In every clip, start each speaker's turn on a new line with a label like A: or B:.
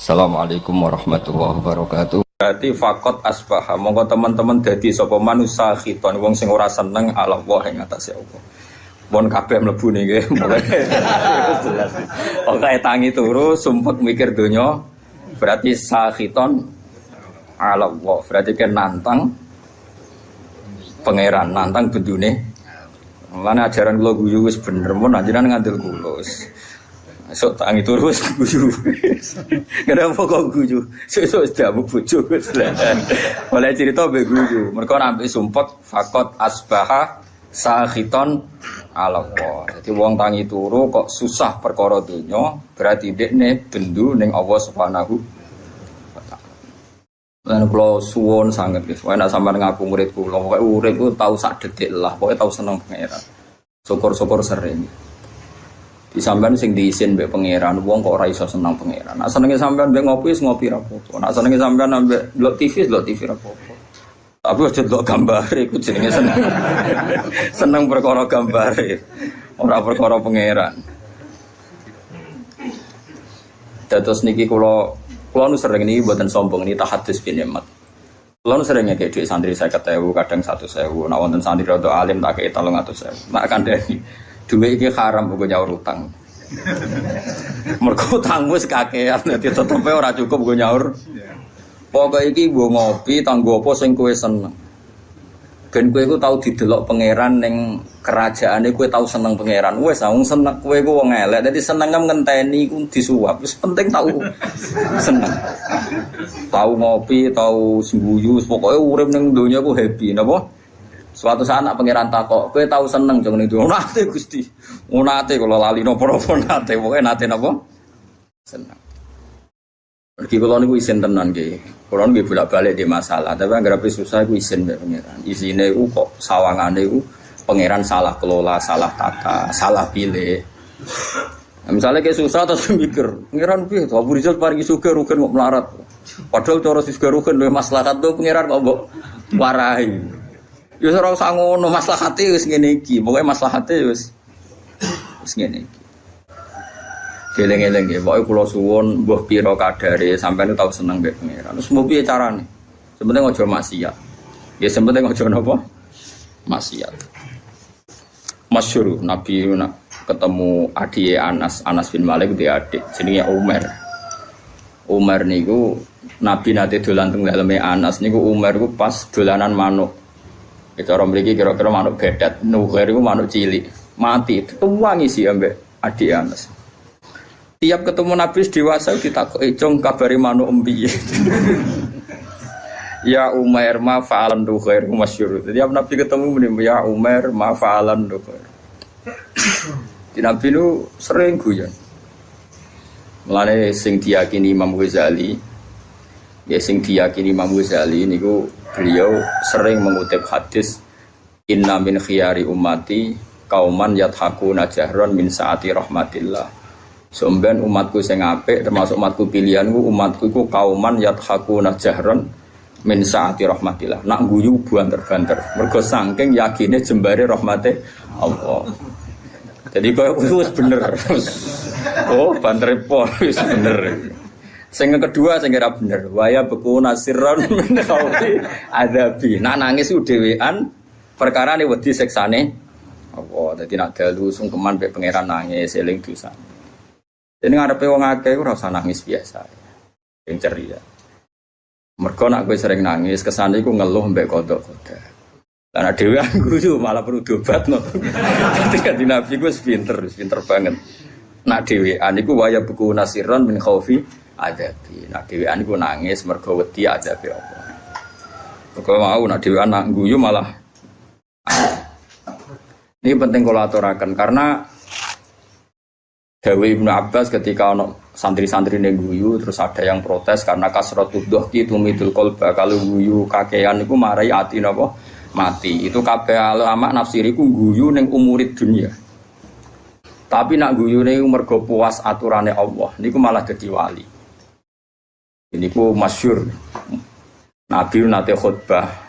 A: Assalamualaikum warahmatullahi wabarakatuh. Berarti fakot asbaha monggo teman-teman dadi sapa manusa khiton wong sing ora seneng ala Allah ing atase Allah. Mun kabeh mlebu niki mulai jelas. Pokoke tangi turu sumpek mikir donya berarti sakhiton ala Allah. Berarti kan nantang pangeran, nantang bendune. Lan ajaran kula guyu wis bener mun anjenan ngandel kula. Sok tangi turu wis guyu. Kenapa kok guyu? Sesuk jamu bojo wis. Oleh cerita mbek guyu. Mergo nampik sumpek fakot asbaha sakhiton ala Allah. Jadi wong tangi turu kok susah perkara donya, berarti dekne bendu ning Allah Subhanahu wa taala. Lan kula suwun sanget guys, wae nek sampean ngaku murid kula, pokoke urip ku tau sak detik lah, pokoke tau seneng pangeran. Syukur-syukur sering. Di sampean sing diisin mbek pangeran, wong kok ora iso seneng pangeran. Nek senenge sampean mbek ngopi wis ngopi ra apa-apa. Nek senenge sampean mbek delok TV ra apa-apa. Tapi aja delok gambare iku jenenge seneng. Seneng perkara gambare, ora perkara pangeran. Dados niki kula nu sering niki mboten sombong niki tahadus bin nikmat. Kula nu sering ngekek dhuwit santri 50.000, kadang 100.000. Nek wonten santri rada alim tak kei 300.000. Nek kandhani dhuwit iki haram kanggo nyaur utang. Mergo utang wis kakean dadi tetepe ora cukup kanggo nyaur. Pokoke iki nggo ngopi tanggo apa sing kowe seneng. Ben kowe iku tau didelok pangeran ning kerajaane kowe tau seneng pangeran. Wis wong seneng kowe iku wong elek. Dadi seneng ngenteni iku disuap. Wis penting tau seneng. Tau ngopi, tau sembuyu, pokoke urip ning donya ku happy napa? Suatu saat anak pangeran takok, kowe tau seneng jeng ning donya. Nate Gusti. Nate kula lali napa-napa nate. Pokoke nate napa? Seneng. Pergi kalau niku isin tenan nggih. Kalau nggih bolak-balik di masalah, tapi anggere susah iku isin mbek pangeran. Isine iku kok sawangane iku pangeran salah kelola, salah tata, salah pilih. Nah, misalnya kayak susah terus mikir, pangeran piye to Abu Rizal paringi sugih rugen kok melarat. Padahal cara sugih rugen duwe maslahat to pangeran kok mbok warahi. Ya ora usah ngono, maslahate wis ngene iki. Pokoke maslahate wis ngene iki. Geleng-geleng ya, pokoknya kula suwun mbuh pira kadare sampeyan tau seneng mbek pangeran. Terus mau piye carane? Sebenarnya aja maksiat. Ya sebenarnya aja napa? Maksiat. Masyhur Nabi ketemu adike Anas bin Malik dia adik jenenge Umar. Umar niku Nabi nate dolan teng daleme Anas niku Umar niku pas dolanan manuk. Cara mriki kira-kira manuk bedat, nuher iku manuk cilik. Mati, tuwangi sih ambek adik Anas. Tiap ketemu Nabi dewasa ditakoki jong kabari manuk empiye. Ya Umar ma fa'alan du khair masyhur. Tiap Nabi ketemu muni ya Umar ma fa'alan du khair. Di Nabi nu sering guyon. Mulane sing diyakini Imam Ghazali, ya sing diyakini Imam Ghazali niku beliau sering mengutip hadis inna min khiyari ummati kauman yathakuna jahron min saati rahmatillah. Somben umatku sing apik termasuk umatku pilihanku umatku iku kauman yathakuna jahron min saati rahmatillah. Nak guyu banter-banter mergo saking yakine jembare rahmate Allah. Jadi koyo wis bener. Oh, banter pol wis bener. Sing kedua sing ora bener. Waya beku nasirron min khaufi adabi. Nak nangis ku dhewean perkara ne wedi siksane Allah. Dadi nak dalu sungkeman mek pangeran nangis eling dosa. Jadi ngarepe wong akeh ora usah nangis biasa. Sing ceria. Mergo nek kowe sering nangis, kesane iku ngeluh mbek kodok-kodok. Lah nek dhewe guyu malah perlu diobatno. Ketika di Nabi ku pinter banget. Nek dhewean iku waya buku nasiron min khaufi adabi. Nek dhewean iku nangis mergo wedi adabe apa. Mergo mau nek dhewean nak guyu malah ini penting kula aturaken karena Dawe Ibnu Abbas ketika ono santri-santri ning guyu terus ada yang protes karena kasratud dhahki tumidul qalba kalau guyu kakean iku marai ati napa mati. Itu kabeh ulama nafsir iku guyu ning umurid dunia. Tapi nak guyune mergo puas aturane Allah niku malah dadi wali. Niku masyhur. Nabi nate khutbah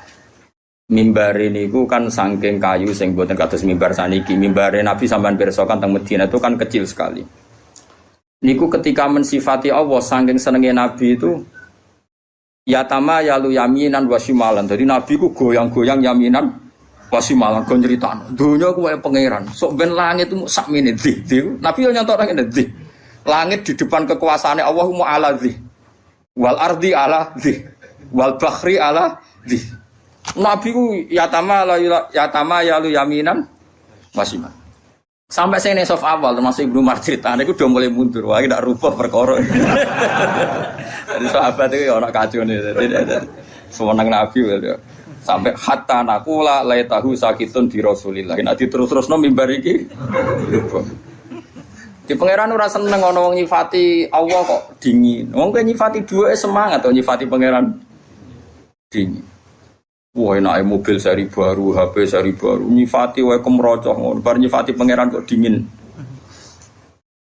A: mimbar ini ku kan saking kayu sing boten kados mimbar saniki. Mimbare Nabi sampean pirsa kan teng Madinah itu kan kecil sekali. Niku ketika mensifati Allah saking senenge Nabi itu yatama yalu yaminan wasimalan. Jadi Nabi ku goyang-goyang yaminan wasimalan go nyritano. Donya ku kaya pangeran. Sok ben langit itu sak menit di. Nabi yo nyontok nang ndi. Langit di depan kekuasaane Allah mu ala di. Wal ardi ala di. Wal bahri ala di. Nabi ku yatama yalu yaminan wasimalan. Sampai saya nesof awal termasuk Ibnu Umar ceritanya itu udah mulai mundur, wah tidak rubah perkara. Jadi sahabat itu orang kacau nih, semenang Nabi ya. Sampai hatta nakula laitahu sakitun di Rasulillah. Nanti terus mimbar iki. Di pangeran ora seneng ana wong nyifati Allah kok dingin. Wong kok nyifati duwe semangat, atau nyifati pangeran dingin. Wah enake mobil seri baru, HP seri baru, nyifati wae kemrocoh ngono, bar nyifati pangeran kok dingin.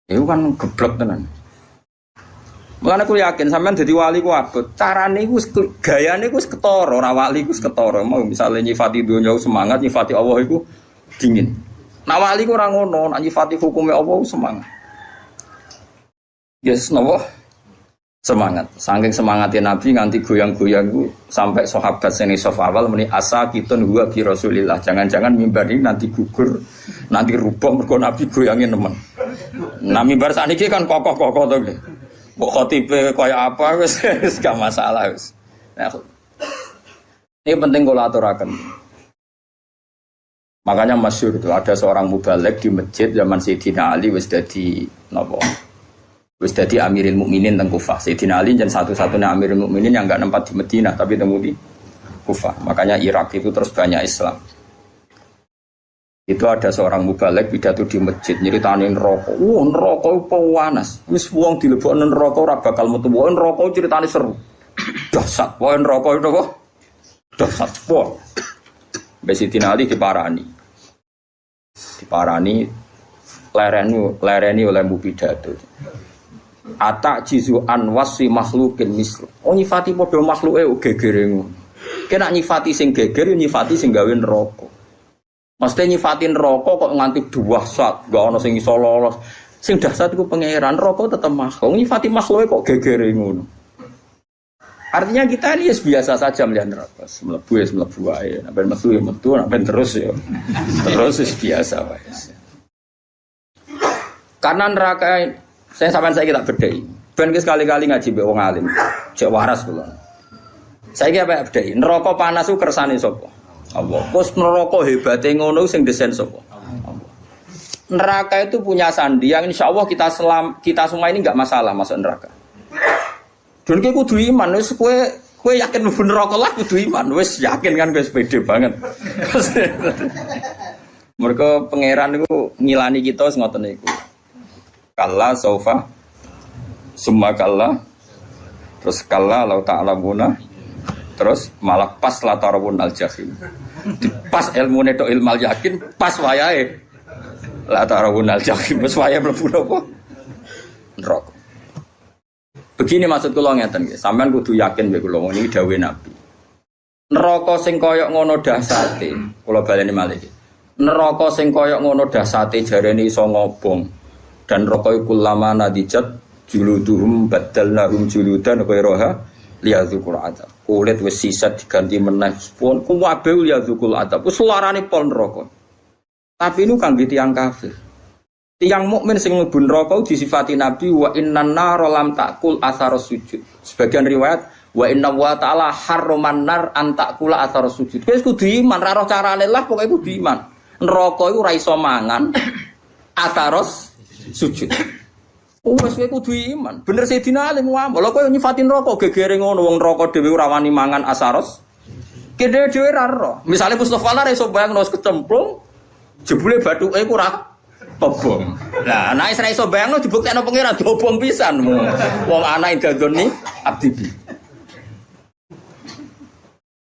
A: Itu kan geblek tenan. Mulane aku yakin sampean dadi wali ku abot. Carane iku gayane iku wis ketara, ora wali iku wis ketara. Mau misale nyifati donya semangat, nyifati Allah iku dingin. Nah wali ku ora ngono, nek nyifati hukume Allah semangat. Yes, napa? Semangat, saking semangatnya Nabi nganti goyang-goyang itu sampai sahabat seni sof awal meni asa kitun huwa bi Rasulillah. Jangan-jangan mimbar ini nanti gugur, nanti rubuh mergo Nabi goyangin teman. Nah mimbar sakniki kan kokoh-kokoh to nggih. Mbok khotibe kaya apa wis gak masalah wis. Nah, ini penting kula aturaken. Makanya masyhur itu ada seorang mubaligh di masjid zaman Sayyidina Ali wis dadi napa? Wis dadi Amirul Mukminin teng Kufah. Sayyidina Ali jan satu-satunya Amirul Mukminin yang enggak nempat di Madinah tapi temu di Kufah. Makanya Irak itu terus banyak Islam. Itu ada seorang mubaligh pidato di masjid nyeritani neraka. Wah, neraka apa panas. Wis wong dilebokno neraka ora bakal metu. Wah, neraka ceritane seru. Dahsyat. Wah, neraka itu kok dahsyat. Wah. Sayyidina Ali diparani. Lereni oleh mubidato. Atak jizu an wasi makhlukin mislu. Oh nyifati padha makhluke gegere ngono. Kena nyifati sing geger nyifati sing gawe neraka. Mesti nyifati neraka kok nganti dahsyat, gak ana sing iso lolos. Sing dahsyat iku pangeran, neraka tetep makhluk. Nyifati makhluke kok gegere ngono. Artinya kita ini biasa saja melihat neraka. Mlebu wae. Nek metu ya metu, nek terus ya. Terus biasa wae. Karena neraka saya kita bedai. Ben sekali-kali ngaji mbek wong alim. Cek waras kula. Saiki apa bedai? Neraka panas ku kersane sapa? Allah. Pos neraka hebate ngono sing desain sapa? Allah. Neraka itu punya sandi yang insyaallah kita semua ini enggak masalah masuk neraka. Dan kowe kudu iman wis kowe yakin mlebu neraka lah kudu iman. Wis yakin kan wis pede banget. Mergo pangeran iku ngilani kita wis ngoten niku. Kalla saufa summa kalla terus kalla lau ta'lamuna terus malah pas la tarawun al jahim pas ilmune tok ilmal yakin pas wayahe la tarawun al jahim wis wayahe mlebu napa neraka. Begini maksud kula ngeten nggih, sampean kudu yakin mek kula niki dawuhe Nabi. Neraka sing kaya ngono dahsate, kula baleni malih iki. Neraka sing kaya ngono dahsate jarene iso ngobong. Dan rokoi kulama nadijat juluduhum badalnahum juludan ghairaha liyadzuqul adab. Kulit wis sisat diganti meneh pun kuwabe liyadzuqul adab. Wis larane pol neraka. Tapi nu kangge tiyang kafir. Tiyang mukmin sing mlebu neraka disifati Nabi wa innan nar lam takul atsarus sujud. Sebagian riwayat wa inna wa ta'ala harraman nar an takula atsarus sujud. Wis kudu iman, ra roh carane lah pokoke kudu iman. Neraka iku ora iso mangan atsarus sujud. Wes kowe kudu iman. Bener Sayyidina Ali ngomong, lha kowe nyifati neraka gegere ngono wong neraka dhewe ora wani mangan asaros. Kene dhewe ra ero. Misale Mustofa ora iso bayangno wis kecemplung, jebule bathuke ku ora tobong. Lah nek ora iso bayangno dibuktekno pangeran dobong pisan. Wong anak dadoni abdi.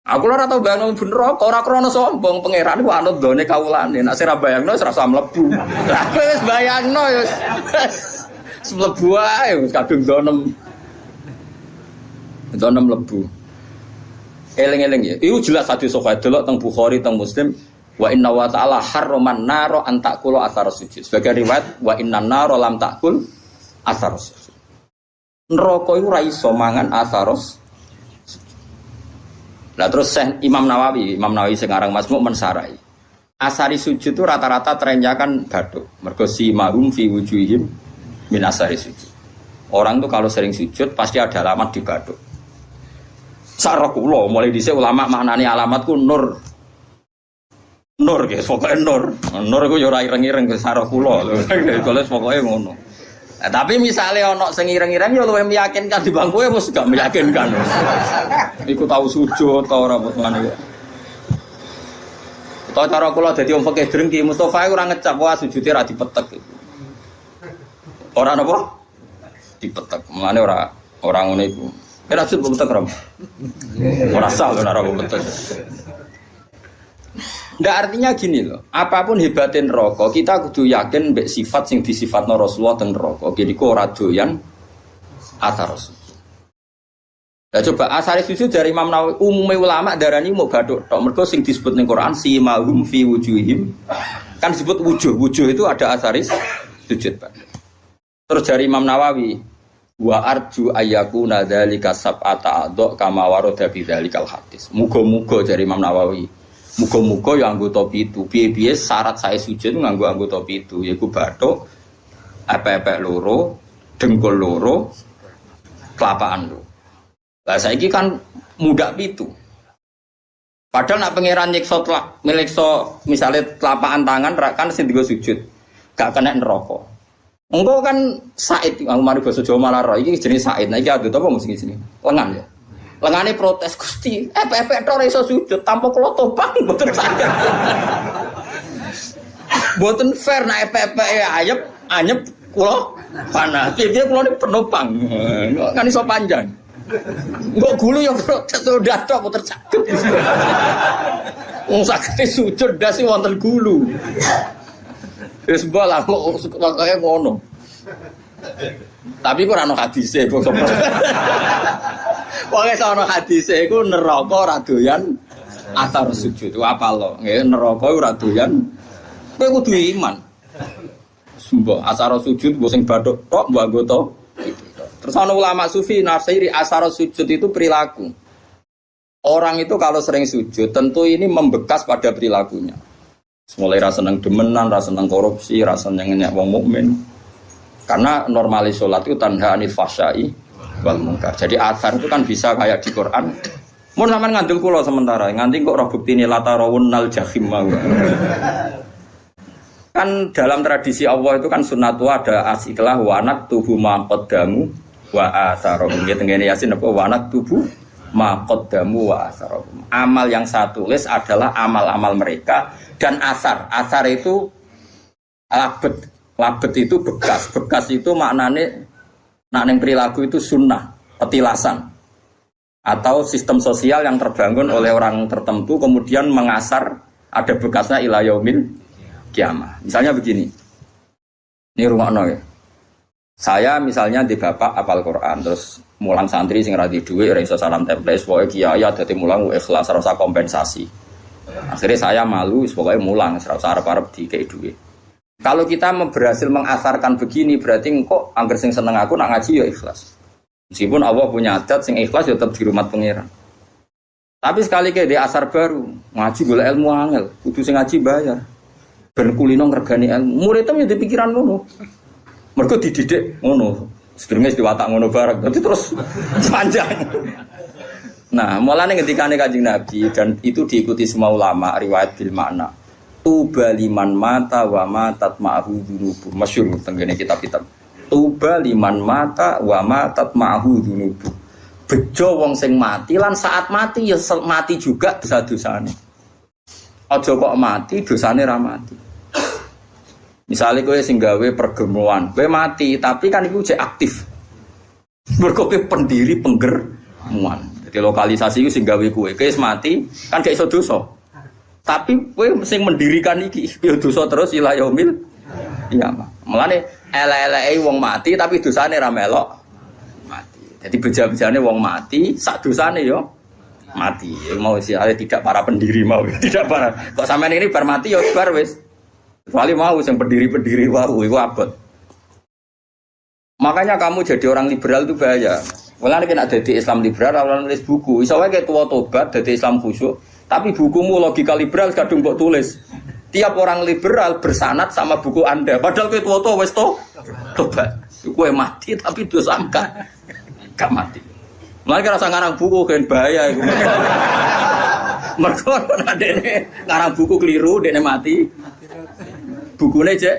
A: Aku ora tau bayangno bener ora krana sombong pangeran ku anut done kawulane. Nek ora bayangno wis rasa mlebu. Lah kowe wis bayangno ya wis mlebu ae wis kadung donem. Donem mlebu. Eling-eling ya. Iku jelas hadis sahih delok teng Bukhari teng Muslim wa inna wa ta'ala harraman naro an ta'kula athar sujud. Sebagai riwayat wa innan naro lam ta'kul asaros. Neraka iku ora iso mangan asaros. Lah terus Imam Nawawi sing aran Masmu mensarai. Asari sujud itu rata-rata trennya kan bathuk. Mergo si mahum fi wujuhim min asari sujud. Orang tuh kalau sering sujud pasti ada alamat di bathuk. Sarah kula mulai dhisik ulama maknane alamatku nur. Nur guys, pokoknya nur. Nur iku yo ora ireng-ireng ke sarah kula lho. Kalau pokoke ngono. Nah, tapi misalnya ono sing ireng-ireng ya luwih meyakinkan di bangku ya mesti gak meyakinkan. Iku tahu sujud ta ora ngene. Tahu cara kula dadi wong fikih drengki Mustofa ora ngecap wae sujude ra dipetek. Ora napa? Dipetek. Mulane ora ngono iku. Ora sud petek ora. Ora sah ora petek. Ndak artinya gini loh, apapun hebatin neraka, kita kudu yakin mbek sifat sing disifatno Rasulullah teng neraka. Jadi kok ora doyan asar sujud. Lah coba asar sujud dari Imam Nawawi, umume ulama darani mau bathuk tok. Mergo sing disebut ning Quran si mahum fi wujuhim. Kan disebut wujuh itu ada asaris sujud, Pak. Terus dari Imam Nawawi, wa arju ayyakuna dzalika sab'ata adha kama warada bi dzalikal hadis. Muga-muga dari Imam Nawawi. Muga-muga ya anggota pitu. Piye-piye syarat saya sujud nganggo anggota pitu, yaiku bathuk, epek-epek loro, dengkul loro, kelapaan loro. Lah saiki kan mudah pitu. Padahal nak pangeran nyiksa misale telapakan tangan kan sing digo sujud. Gak kena neraka. Engko kan Said, aku mari basa Jawa malah ro iki jenenge Said. Nah iki adut apa mesti sini? Lengan ya. Lengane protes Gusti, epek-epek tok ora iso sujud tanpa kula topang mboten saged. Mboten fair nek epek-epek anyep kula panas. Piye kula niku penopang. Kan iso panjang. Engko gulu ya protes udah tok mboten saged. Wong saged sujud dasi wonten gulu. Wis bola kok kaya ngono. Tapi kok ora ono hadise kok. Pokoke sono hadise iku neraka ora doyan athar sujud. Apa lo? Nggih neraka ora doyan. Kowe kudu iman. Sumpah athar sujud mbok sing bathuk tok mbok anggota. Terus ana ulama sufi nafsiri athar sujud itu perilaku. Orang itu kalau sering sujud tentu ini membekas pada perilakunya. Mulai rasa seneng demenan, rasa seneng korupsi, rasa seneng nyak wong mukmin. Karena normalis sholat itu tanha anil fahsyai wal munkar. Jadi athar itu kan bisa kayak di Quran. Mun sampean ngandel kula sementara, nganti kok ora buktine latarawunnal jahim mau. Kan dalam tradisi Allah itu kan sunnatu ada asiklah wa naktubu ma qaddamu wa atharum. Nggih tengene Yasin apa wa naktubu ma qaddamu wa atharum. Amal yang saya tulis adalah amal-amal mereka dan asar. Asar itu labet itu bekas. Bekas itu maknane nak ning perilaku itu sunnah, petilasan. Atau sistem sosial yang terbangun oleh orang tertentu kemudian mengasar ada bekasnya ila yaumil kiamah. Misalnya begini. Ini rungokno ya. Saya misalnya di bapak apal Quran terus mulang santri sing ra di dhuwit ora iso salam template pokoke kiai dadi mulang ikhlas ora usah kompensasi. Akhirnya saya malu pokoke mulang ora usah arep-arep dikei dhuwit. Kalau kita berhasil mengasarkan begini berarti kok angger sing seneng aku nak ngaji ya ikhlas. Meskipun Allah punya adat sing ikhlas ya tetap di rumah pangeran. Tapi sekali ke di asar baru ngaji golek ilmu angel, kudu sing ngaji bayar. Ben kulino ngregani ilmu. Muridem ya dipikiran ngono. Mergo dididik ngono. Sedurunge diwatak ngono bareng. Dadi terus panjang. Nah, mulane ngendikane Kanjeng Nabi dan itu diikuti semua ulama riwayat bil makna. Tuba liman mata wa matat ma'hu dzunubu. Masyhur tenggene kitab-kitab. Tuba liman mata wa matat ma'hu dzunubu. Bejo wong sing mati lan saat mati ya mati juga dosa-dosane. Aja kok mati dosane ra mati. Misale kowe sing gawe pergemuan, kowe mati tapi kan iku cek aktif. Mergo kowe pendiri penggermuan. Jadi lokalisasi iku sing gawe kowe mati kan gak iso dosa. Tapi kowe sing mendirikan iki ya dosa terus ila yaumil qiyamah. Mulane elek-eleke wong mati tapi dosane ra melok mati. Jadi beja-bejane wong mati sak dosane yo mati. Mau siale tidak para pendiri mau tidak para. Kok sampean ini bar mati yo bar wis. Kecuali mau sing pendiri-pendiri wae iku abot. Makanya kamu jadi orang liberal itu bahaya. Mulane kena dadi Islam liberal ora nulis buku. Iso wae kayak tua tobat dadi Islam khusyuk, tapi bukumu logika liberal kadung mbok tulis. Tiap orang liberal bersanad sama buku Anda. Padahal kowe tua wis tobat. Kowe mati tapi dosa gak mati. Mulane rasa ngarang buku kan bahaya iku. Mergo nek dene ngarang buku keliru dene mati. Bukune cek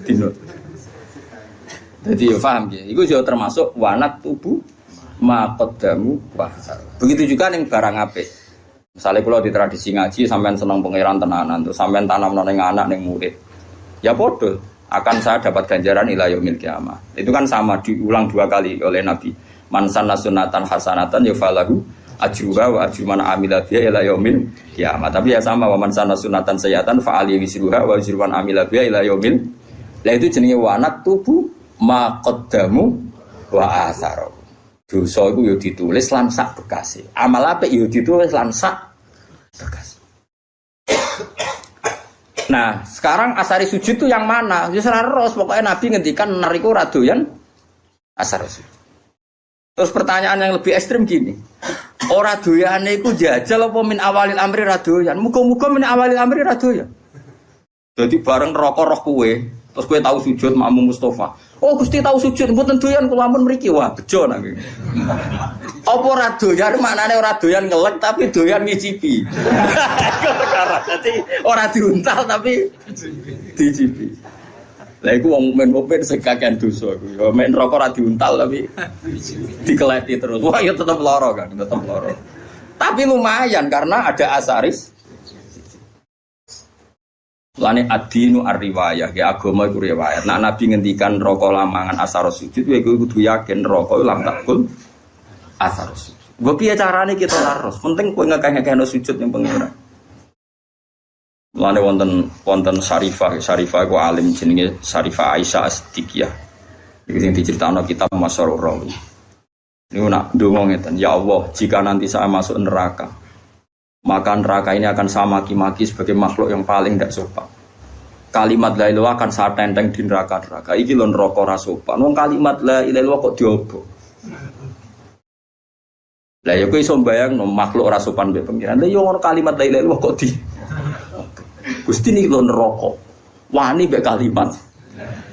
A: dino. Jadi ya paham ya, itu juga termasuk wanat tubuh makodamu wahar. Begitu juga ning barang apik. Misalnya kalau di tradisi ngaji sampean seneng pangeran tenanan, terus sampean tanam neng anak neng murid, ya bodoh akan saya dapat ganjaran ila yaumil kiamah. Itu kan sama diulang 2 kali oleh Nabi. Man sanna sunatan hasanatan yufalahu ajruha wa ajru man amila biha ila yaumil kiamah. Tapi ya sama wa man sanna sunatan sayyatan fa ali wisruha wa ajru man amila biha ila yaumil. Lah itu jenenge wanat tubuh maqaddamu wa atharo. Dosa iku ya ditulis lan sak bekase. Amal apik ya ditulis lan sak bekase. Nah, sekarang asari sujud itu yang mana? Ya seraros pokoknya Nabi ngendikan nariku radoyan asar sujud. Terus pertanyaan yang lebih ekstrim gini. Ora doyane iku jajal apa min awalil amri radoyan? Muga-muga min awalil amri radoyan. Jadi bareng rokok roh kowe, terus kowe tahu sujud makmum Mustafa. Oh Gusti tahu sujud, mboten doyan kula ampun mriki. Wah, bejo nang iki. Apa ora doyan maknane ora doyan ngelek tapi doyan ngicipi. Perkara. Dadi ora diuntal tapi dicipi. Lah iku wong mukmin sing kakean dosa iku. Ya men rokok ora diuntal tapi dikeleti terus. Wah, ya tetep lara kan, tetep lara. Tapi lumayan karena ada asaris. Lane adinu ar-riwayah, ya agama iku riwayat. Nah Nabi ngendikan rokok lamangan asar sujud, ya kudu yakin rokok lam takul asar sujud. Gue piye carane kita laros? Penting kowe ngekeh-ngekehno sujud ning pengira. Lane wonten Syarifah iku alim jenenge Syarifah Aisyah As-Siddiqiyah. Iki sing diceritakno kitab Masyarur Rawi. Niku nak ndonga ngeten, ya Allah, jika nanti saya masuk neraka, maka neraka ini akan saya maki-maki sebagai makhluk yang paling tidak sopan. Kalimat la ilaha akan saya tenteng di neraka-neraka. Iki lho neraka ora sopan. Wong kalimat la ilaha kok diobok. Lah ya kowe iso mbayangno makhluk ora sopan mbek pengiran. Lah yo ngono kalimat la ilaha kok di. Gusti niki lho neraka. Wani mbek kalimat.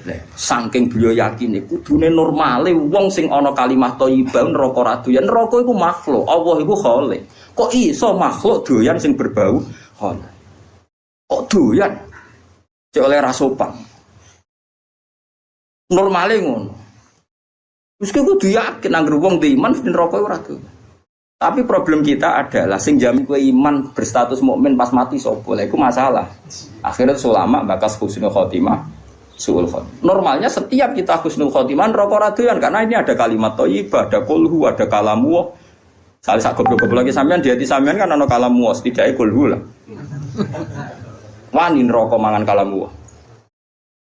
A: Lah saking beliau yakin kudune normale wong sing ana kalimat thayyibah neraka ra doyan. Neraka iku makhluk, Allah iku khalik. Kok iso makhluk doyan sing berbau khalik? Kok doyan? Cek oleh rasopan. Normale ngono. Wis kudu yakin anggere wong di iman mesti neraka ora doyan. Tapi problem kita adalah sing jamin kowe iman berstatus mukmin pas mati sapa? Lha iku masalah. Akhirnya ulama bakas husnul khotimah, suul khotimah. Normalnya setiap kita husnul khotimah neraka ora doyan karena ini ada kalimat thayyibah, ada kulhu, ada kalamu. Salah sak goblok-goblok lagi sampean di hati sampean kan ana kalamu, setidaknya kulhu lah. Wani neraka mangan kalamu.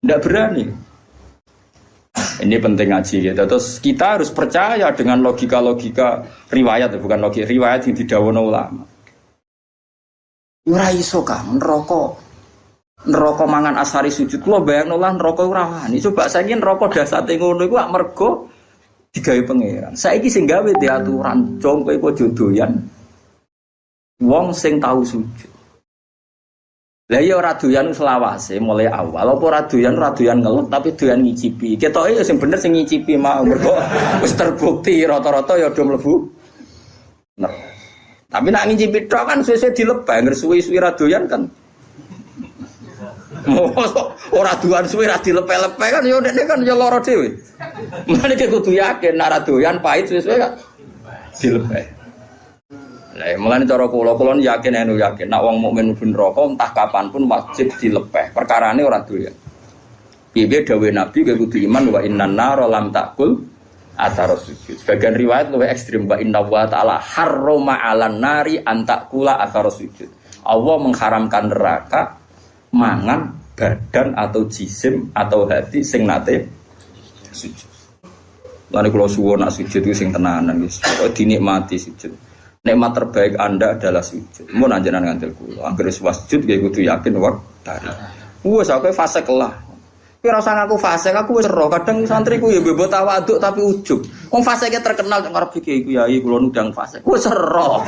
A: Ndak berani. Ini penting ngaji gitu. Terus kita harus percaya dengan logika-logika riwayat, bukan logika riwayat yang didhawuhna ulama. Ora iso ka neraka mangan asari sujud. Kula bayangno lah neraka ora wani. Coba saiki neraka dasate ngono iku mergo digawe pangeran. Saiki sing gawe diaturan jong kowe aja doyan wong sing tau sujud. Lah ya ora doyan selawase mulai awal apa ora doyan ngelut tapi doyan ngicipi. Ketoke ya sing bener sing ngicipi mau mergo wis terbukti rata-rata ya do mlebu. Nah. Tapi nak ngicipi tok kan suwe-suwe dilebah ngresuwi-suwi ra doyan kan. Ora doyan suwe ra dilepe-lepe kan ya ndekne kan ya lara dhewe. Mane kudu yakin nek ra doyan pahit suwe-suwe kan dilepe. Lah mulane cara kula yakin nek wong mukmin mlebu neraka entah kapan pun wajib dilepeh. Perkarane ora doyan. Piye dawuh Nabi kudu iman wa innan nar lam takul athar sujud. Sebagian riwayat luwih ekstrem wa inna wa ta'ala harrama 'alan nari an takula athar sujud. Allah mengharamkan neraka mangan badan atau jisim atau hati sing nate sujud. Lan kula suwun nak sujud itu sing tenanan wis. Kok dinikmati sujud. Nikmat terbaik Anda adalah sujud. Mun anjenan ngandel kula. Anggere sujud nggih kudu yakin waktari. Wes aku fase kelah. Kowe ora usah ngaku fasik, aku wis ero. Kadang santriku ya mbok tawaduk tapi ujug. Wong fasike terkenal nek ngarep iki kiai kula nundang fasik. Wis ero.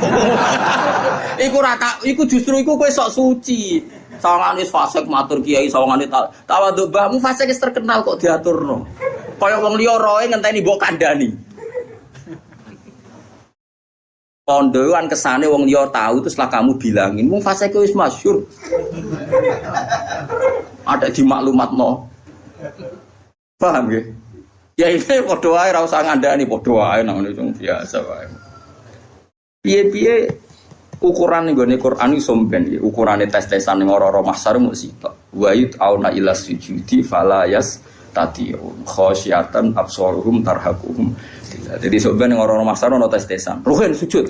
A: Iku justru iku kowe sok suci. Sawangane fasik matur kiai, sawangane tawaduk mbahmu fasik wis terkenal kok diaturno. Kaya wong liya roe ngenteni mbok kandhani. Pondok kan kesane wong liya tahu terus lah kamu bilangin wong fasike wis masyhur. Ada di maklumatno. Paham nggih? Ya ini padha wae ora usah ngandani padha wae nang ngene biasa wae. Piye-piye ukuran nggone Quran iso mben iki, ukurane tes-tesan ning ora-ora mahsyar mung sitok. Wa auna ila sujudi fala yastati'un khasyatan absaruhum tarhaquhum. Jadi sampeyan ning ora-ora mahsyar ono tes-tesan. Ruhin sujud.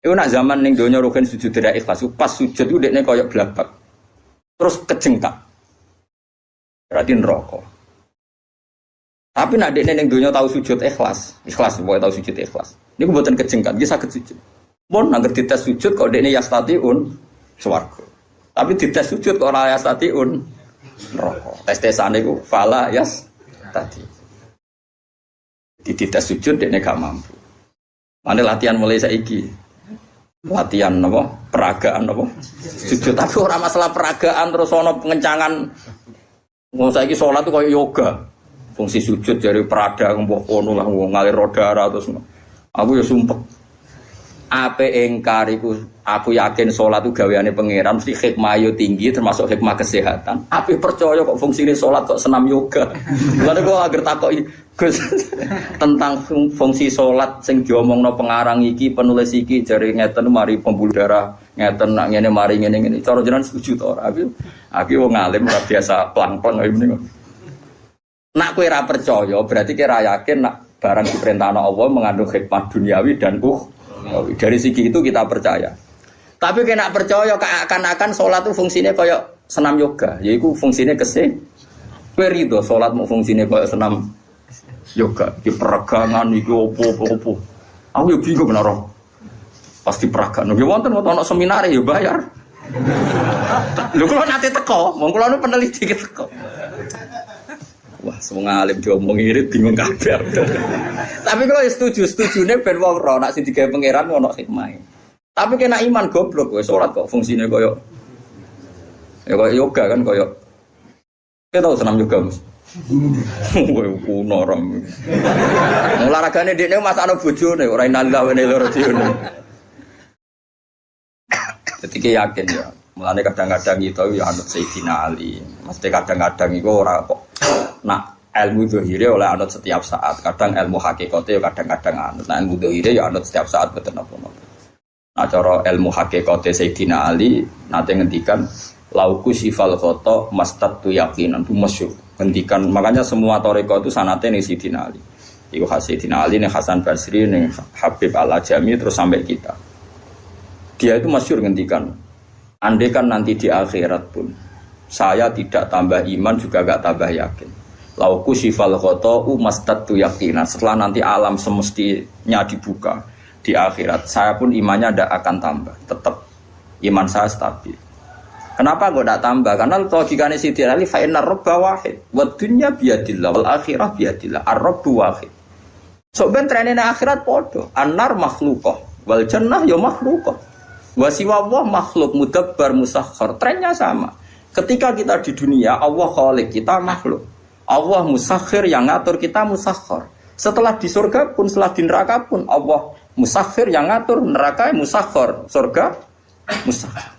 A: Iku nak zaman ning donya ruhin sujud tidak ikhlas. Pas sujud ku dekne koyo blabak. Terus kejengkak. Berarti neraka. Tapi nak dekne ning donya tau sujud ikhlas pokoke tau sujud ikhlas. Niku mboten kejengkat, nggih saged sujud. Mun nangger dites sujud kok dekne yastatiun swarga. Tapi dites sujud kok ora yastatiun neraka. Tes-tesane iku fala yastati. Dites sujud dekne gak mampu. Mane latihan mulai saiki. Latihan napa? Peragaan napa? Sujud tapi ora masalah peragaan terus ana pengencangan. Wong saiki salat itu kaya yoga. Fungsi sujud dari perada mbok kono lah wong ngalir darah terus. Aku ya sumpek. Ape engkar iku aku yakin salat itu gaweane pangeran mesti hikmah yo tinggi termasuk hikmah kesehatan. Ape percaya kok fungsine salat kok senam yoga. Lha kok agar takoki Gus tentang fungsi salat sing diomongno pengarang iki penulis iki jare ngeten mari pembuluh darah ngeten nak ngene mari ngene cara jenengan setuju to ora? Aku wong alim ora biasa plang-plang ngene. Nak kowe ora percaya berarti kowe ora yakin nak barang diperintahno Allah mengandung hikmah duniawi dan dari segi itu kita percaya. Tapi kena percaya akan salat itu fungsinya kayak senam yoga, yaitu fungsinya kowe rido salat mau fungsinya kayak senam yoga, di peregangan iki opo-opo. Aku yo bingung benar. Pasti peragan. Nggih wonten ana seminar ya bayar. Lho kula nate teko, wong kula nu peneliti teko. Wah, semua alim diomong irit bingung kabeh. Tapi kalau setujune ben wong ora nek sing digawe pangeran ono hikmahe. Tapi kena iman goblok kowe salat kok fungsine koyo ya koyo yoga kan koyo. Kita tahu senam yoga, Mas. Kowe kuno rom. Olahragane dekne masakno bojone ora inalillah wa inna ilaihi raji'un. Dadi yakin ya. Mulane kadang-kadang itu ya anut Sayyidina Ali. Mesti kadang-kadang iku ora kok nak ilmu zahire oleh anut setiap saat. Kadang ilmu hakikate ya kadang-kadang anut. Nah ilmu zahire ya anut setiap saat boten napa-napa. Nah cara ilmu hakikate Sayyidina Ali nate ngendikan lauku sifal khata mastatu yaqinan itu masyhur. Ngendikan makanya semua toriko itu sanate ning Sayyidina Ali. Iku Sayyidina Ali ning Hasan Basri ning Habib Al-Ajami terus sampai kita. Dia itu masyhur ngendikan andai kan nanti di akhirat pun saya tidak tambah iman juga gak tambah yakin. Lauku sifal khota'u mastatu yakinan. Setelah nanti alam semestinya dibuka di akhirat, saya pun imannya tidak akan tambah. Tetap iman saya stabil. Kenapa kok tidak tambah? Karena logikanya Siti Ali fa'innar robba wahid wa dunya biyadillah wal akhirah biyadillah ar-robbu wahid. So ben trennya akhirat podo annar makhlukah wal jannah ya makhlukah. Wasiwallah makhluk mudabbar musakhkhar. Trennya sama. Ketika kita di dunia Allah khalik, kita makhluk. Allah musakhir yang ngatur kita musakhkhar. Setelah di surga pun, setelah di neraka pun Allah musakhir yang ngatur, neraka musakhkhar, surga musakhkhar.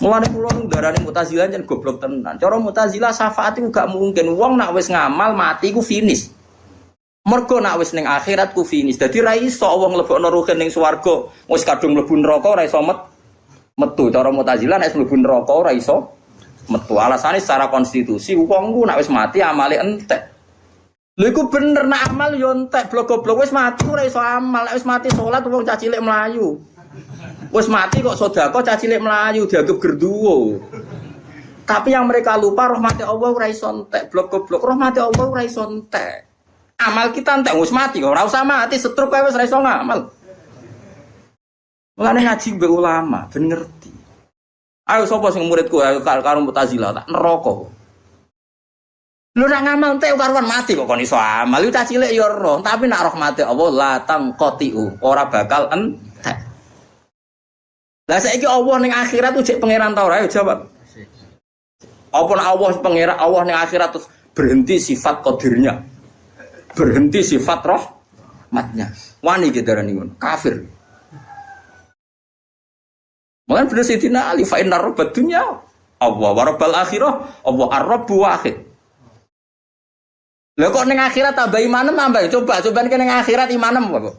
A: Mulane kula ndarani Mu'tazilah jan goblok tenan. Cara Mu'tazilah syafaat iku gak mungkin. Wong nak wis ngamal mati ku finish. Mergo nak wis ning akhirat ku finish. Dadi ra iso wong mlebokno ruhin ning swarga, wis kadung mlebu neraka ora iso metu. Cara Mu'tazilah nek mlebu neraka ora iso metu. Alasane secara konstitusi wong ku nak wis mati amale entek. Lha iku bener nak amal yo entek, blok-blok wis mati ora iso amal. Nek wis mati salat wong cah cilik mlayu. Wis mati kok sedekah cah cilik mlayu dianggap gerduwo. Tapi yang mereka lupa rahmat Allah ora iso entek, blok-blok rahmat Allah ora iso entek. Amal kita entek wis mati kok ora usah mati setruk kowe wis ora iso ngamal. Mulane ngaji mbek ulama ben ngerti. Ayo sapa sing muridku ayo karo Mu'tazilah tak neraka. Lu nak ngamal entek karuan mati kok kon iso amal. Lu cah cilik ya roh, tapi nak rahmate Allah la tangqatiu, ora bakal entek. Lah saiki Allah ning akhirat tuh cek pangeran ta ora? Ayo jawab. Apa nak Allah pangeran Allah ning akhirat terus berhenti sifat qadirnya. Berhenti sifat rahmatnya. Wani ki darani ngono, kafir. Mungkin bener Sayyidina Ali fa inna rabbad dunya Allah wa rabbal akhirah Allah ar-rabbu wahid. Lha kok ning akhirat tambah imanem tambah. Coba ning akhirat imanem apa?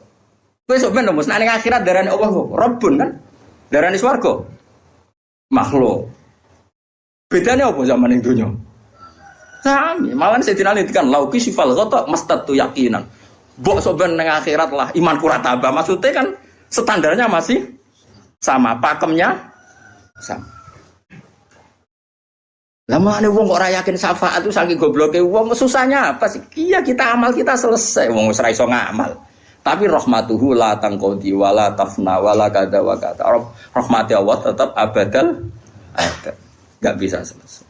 A: Kowe sok ben nek ning akhirat darani Allah kok Rabbun kan? Darani swarga. Makhluk. Bedane apa zaman ning donya? Sami, malah Sayyidina Ali kan lauki sifal ghata mastatu yaqinan. Mbok sok ben ning akhirat lah iman kurat tambah. Maksudnya kan standarnya masih sama, pakemnya sama. Lama ane wong kok ora yakin syafaat itu saking gobloke wong, susahnya apa sih? Iya kita amal kita selesai, wong wis ora iso ngamal. Tapi rahmatuhu la tangqadi wala tafna wala kada wa kada. Rahmati Allah tetap abadal ada. Enggak bisa selesai.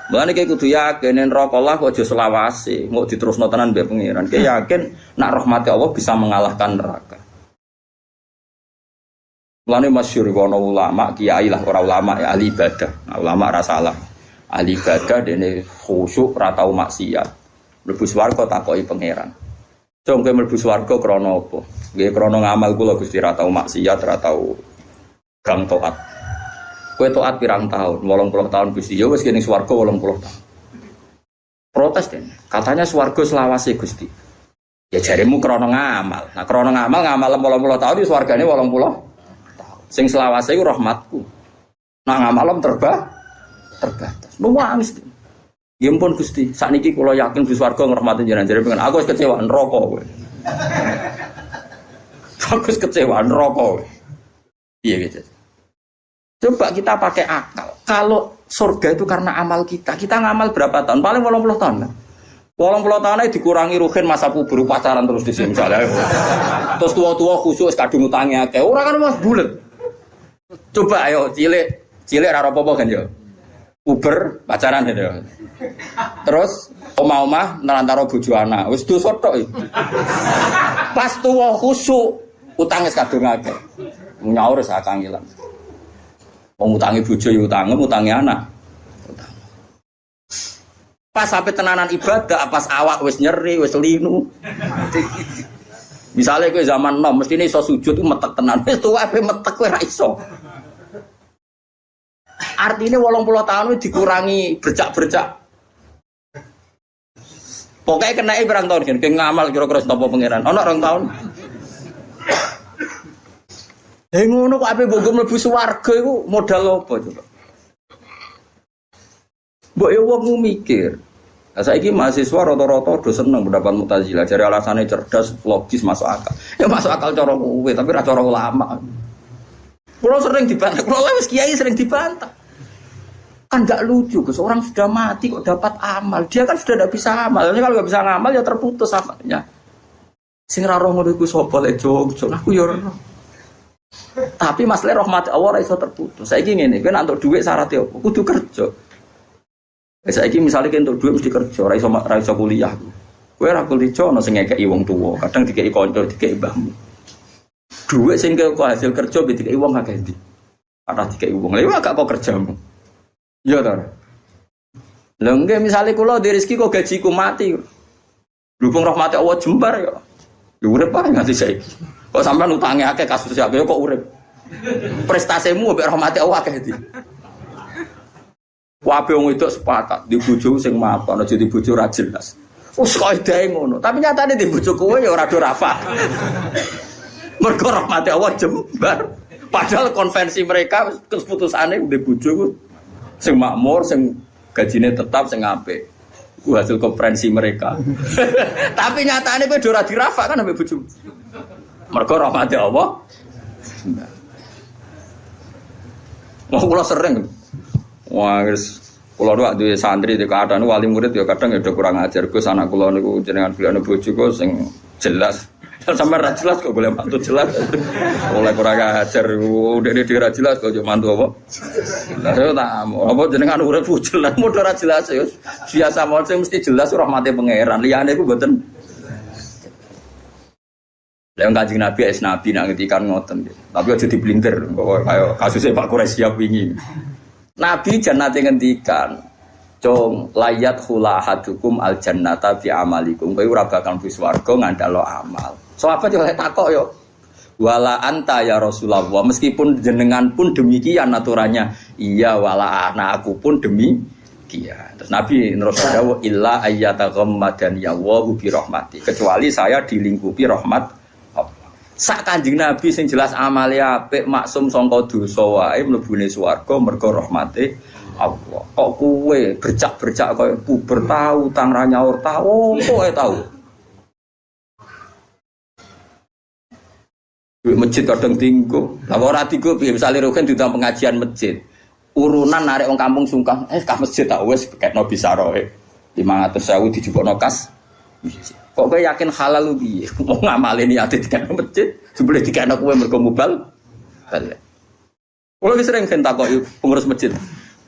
A: Mulane iki kudu yakin neraka Allah kok aja selawase, mau diterusno tenan mbek pangeran. Ki yakin nak rahmati Allah bisa mengalahkan neraka. Mulane masyhur ana ulama, kiai lah ora ulama ya ahli ibadah. Nah, ulama ra salah. Ahli ibadah dene khusyuk ra tau maksiat. Mlebu swarga takoki pangeran. Cung kowe mlebu swarga krana apa? Nggih krana ngamal kula Gusti ra tau maksiat, ra tau gang taat. Kowe taat pirang tahun? 80 tahun Gusti. Ya wis kene swarga 80 tahun. Protes dene. Katanya swarga selawase Gusti. Ya jaremu krana ngamal. Nah krana ngamal 80 tahun di swargane 80. Sing selawase iku rahmatku. Nak ngamalem terbatas. Nuwangis. Ya ampun Gusti, sakniki kula yakin di swarga ngrahmati jenengan jare pengen aku wis kecewa neraka kowe. Aku wis kecewa neraka kowe. Iya gitu. Coba kita pakai akal. Kalau surga itu karena amal kita ngamal berapa tahun? Paling 80 tahun kan? 80 tahun aja dikurangi ruhin masa puber pacaran terus di sini misalnya. Terus tua-tua khusus kadung utangnya akeh. Ora kan Mas bulet. Coba ayo cilik ora apa-apa kan yo. Uber pacaran gitu. Terus omah-omah nerantara bojo anak. Wis dosa tok iki. Pas tuwa khusuk utang wis kadung akeh. Nyaur sak kangilan. Wong utangi bojo ya utangi anak. Pas sampai tenanan ibadah, pas awak wis nyeri, wis linu. Misalnya kowe zaman nom mesti iso sujud itu metek tenan. Wis tuwa ape metek kowe ra iso. Artinya 80 tahun itu dikurangi bercak-bercak. Pokoknya kenai berang tahun kan, kayak ngamal kira-kira setopo pangeran. Ono 2 tahun. Ngono kok ape mbok mlebu swarga iku modal apa coba? Mbok yo wong mikir. Lah saiki mahasiswa rata-rata do seneng pendapat Mu'tazilah. Jare alasane cerdas, logis, masuk akal. Ya masuk akal cara kowe, tapi ra cara ulama. Kulo sering dibantah, kulo wis kiai sering dibantah. Kan enggak lucu, Gus. Orang sudah mati kok dapat amal. Dia kan sudah tidak bisa amal. Kalau enggak bisa ngamal ya terputus amalnya. Sing ra roh ngono iku sapa lek jog, aku ya ora. Tapi masalah rahmat Allah ora iso terputus. Saiki ngene, kowe nek entuk dhuwit syaratnya apa? Kudu kerja. Saiki misale kowe entuk dhuwit mesti kerja, ora iso kuliah. Kowe ora kuliah ono sing ngekeki wong tuwa, kadang dikeki kanca, dikeki mbahmu. Dhuwit sing kok hasil kerja dikeki wong akeh ndi. Ana dikeki wong. Lha gak kok kerjamu. Iya ta. Lha nggih misale kula di rezeki kok gajiku mati. Dukung rahmat Allah jembar ya. Ya urip ae nganti saiki. Kok sampean utange akeh kasus akeh kok urip. Prestasimu mbek rahmat Allah akeh ndi. Kabeh wong itu sepakat di bojo sing mapan aja di bojo ra jelas. Wis kaidahe ngono. Tapi nyatane di bojo kowe ya ora do rafa. Mergo rahmat Allah jembar. Padahal konvensi mereka keputusane di bojo sing makmur, sing gajine tetap, sing apik. Ku hasil konferensi mereka. Tapi nyatane kowe ora dirafak kan ambek bojomu. Mergo rahmat Allah. Mau kula sering. Wah, wis kula duwe santri di keadaan wali murid ya kadang ya kurang ajar. Gus anak kula niku jenengan bilane bojoku sing jelas Sampai ra jelas kok boleh mantu jelas. Oleh kurang ajar udah dia jelas kok mantu apa. Lah yo tak apa jenengan urip jelas modho ra jelas yo. Biasa mawon sing mesti jelas rahmate pangeran. Liyane iku mboten. Lah Kanjeng Nabi es nabi nak ngetikan ngoten gitu. Tapi aja diblinter kok kaya kasusnya Pak Quraisy siap wingi. Nabi jannate ngendikan, "Cung layat khula hadukum al jannata bi amalikum." Kowe ora bakal mlebu swarga ngandalo amal. Sahabat yo takok yo. Wala anta ya Rasulullah, meskipun jenengan pun demikian aturannya. Iya wala anakku pun demikian. Terus Nabi terus dawuh illa ayyataghammadan ya wa bi rahmati. Kecuali saya dilingkupi rahmat sak Kanjeng Nabi sing jelas amale apik maksum sangka dosa wae mlebune swarga mergo rahmate Allah. Kok kowe bercak-bercak koyo puber tau tang ra nyaur tau kok tau. Masjid kadang tinggo. Lah ora tinggo piye misale roken diundang pengajian masjid. Urunan narik wong kampung sungkan, ka masjid tak wis kekno bisaroe. 500.000 dijupukno kas. Kok kowe yakin halal lu piye? Mau ngamale niate dikene masjid, jebule dikene kowe mergo mubal. Balik. Kulo wis sering takoki pengurus masjid.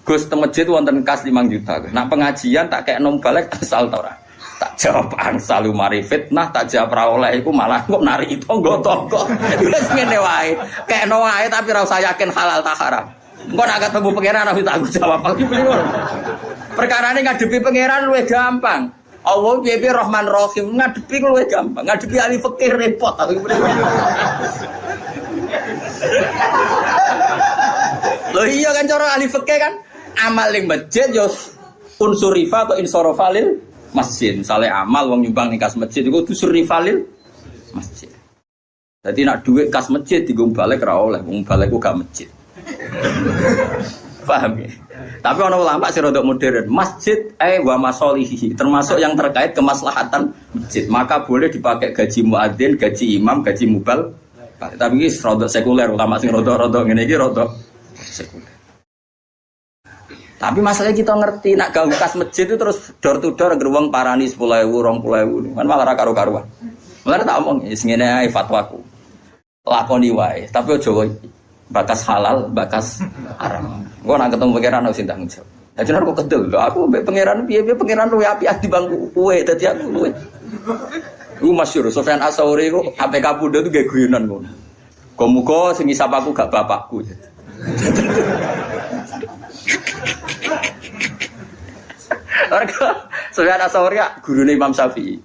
A: Gus teng masjid wonten kas 5 juta. Nak pengajian tak kekno balik asal ta ora? Tak jawab angsal mari fitnah, tak jawab ra oleh iku malah kok nari tangga-tangga. Wis ngene wae. Kekno wae tapi ora usah yakin halal ta haram. Engko nak ketemu pangeran harus tanggung jawab. Perkarane ngadepi pangeran luwih gampang. Allah piye-piye Rahman Rahim ngadepi luwih gampang. Ngadepi ahli fikih repot. Loh iya kan cara ahli fikih kan amal ning masjid yo unsur rifa atau insorofalil masjid. Misale amal wong nyumbang ning kas masjid iku unsur rifalil masjid. Dadi nak dhuwit kas masjid dienggo balik ra oleh, wong balik ku gak masjid. Paham ya? Tapi ana ulama sing rodok modern, masjid wa masolihi, termasuk yang terkait kemaslahatan masjid. Maka boleh dipakai gaji muadzin, gaji imam, gaji mubal. Tapi iki rodok sekuler, ulama sing rodok-rodok ngene iki rodok sekuler. Tapi masalahnya kita ngerti nak ganggu kas masjid itu terus door to door gerbang parani 10.000, 20.000. Kan malah karo-karuan. Mulane tak omong wis ngene ae fatwaku. Lakoni wae, tapi aja bakas halal, bakas haram. Gua nak ketemu pangeran harus tanggung jawab. Jadi aku kedel, aku pangeran piye-piye pangeran luwe apik di bangku kowe dadi aku luwe. Iku masyhur Sufyan Ats-Tsauri ku APK Bunda itu gak guyonan ngono. Muga sing ngisap aku gak bapakku. Mergo Sufyan Ats-Tsauri gurune Imam Syafi'i.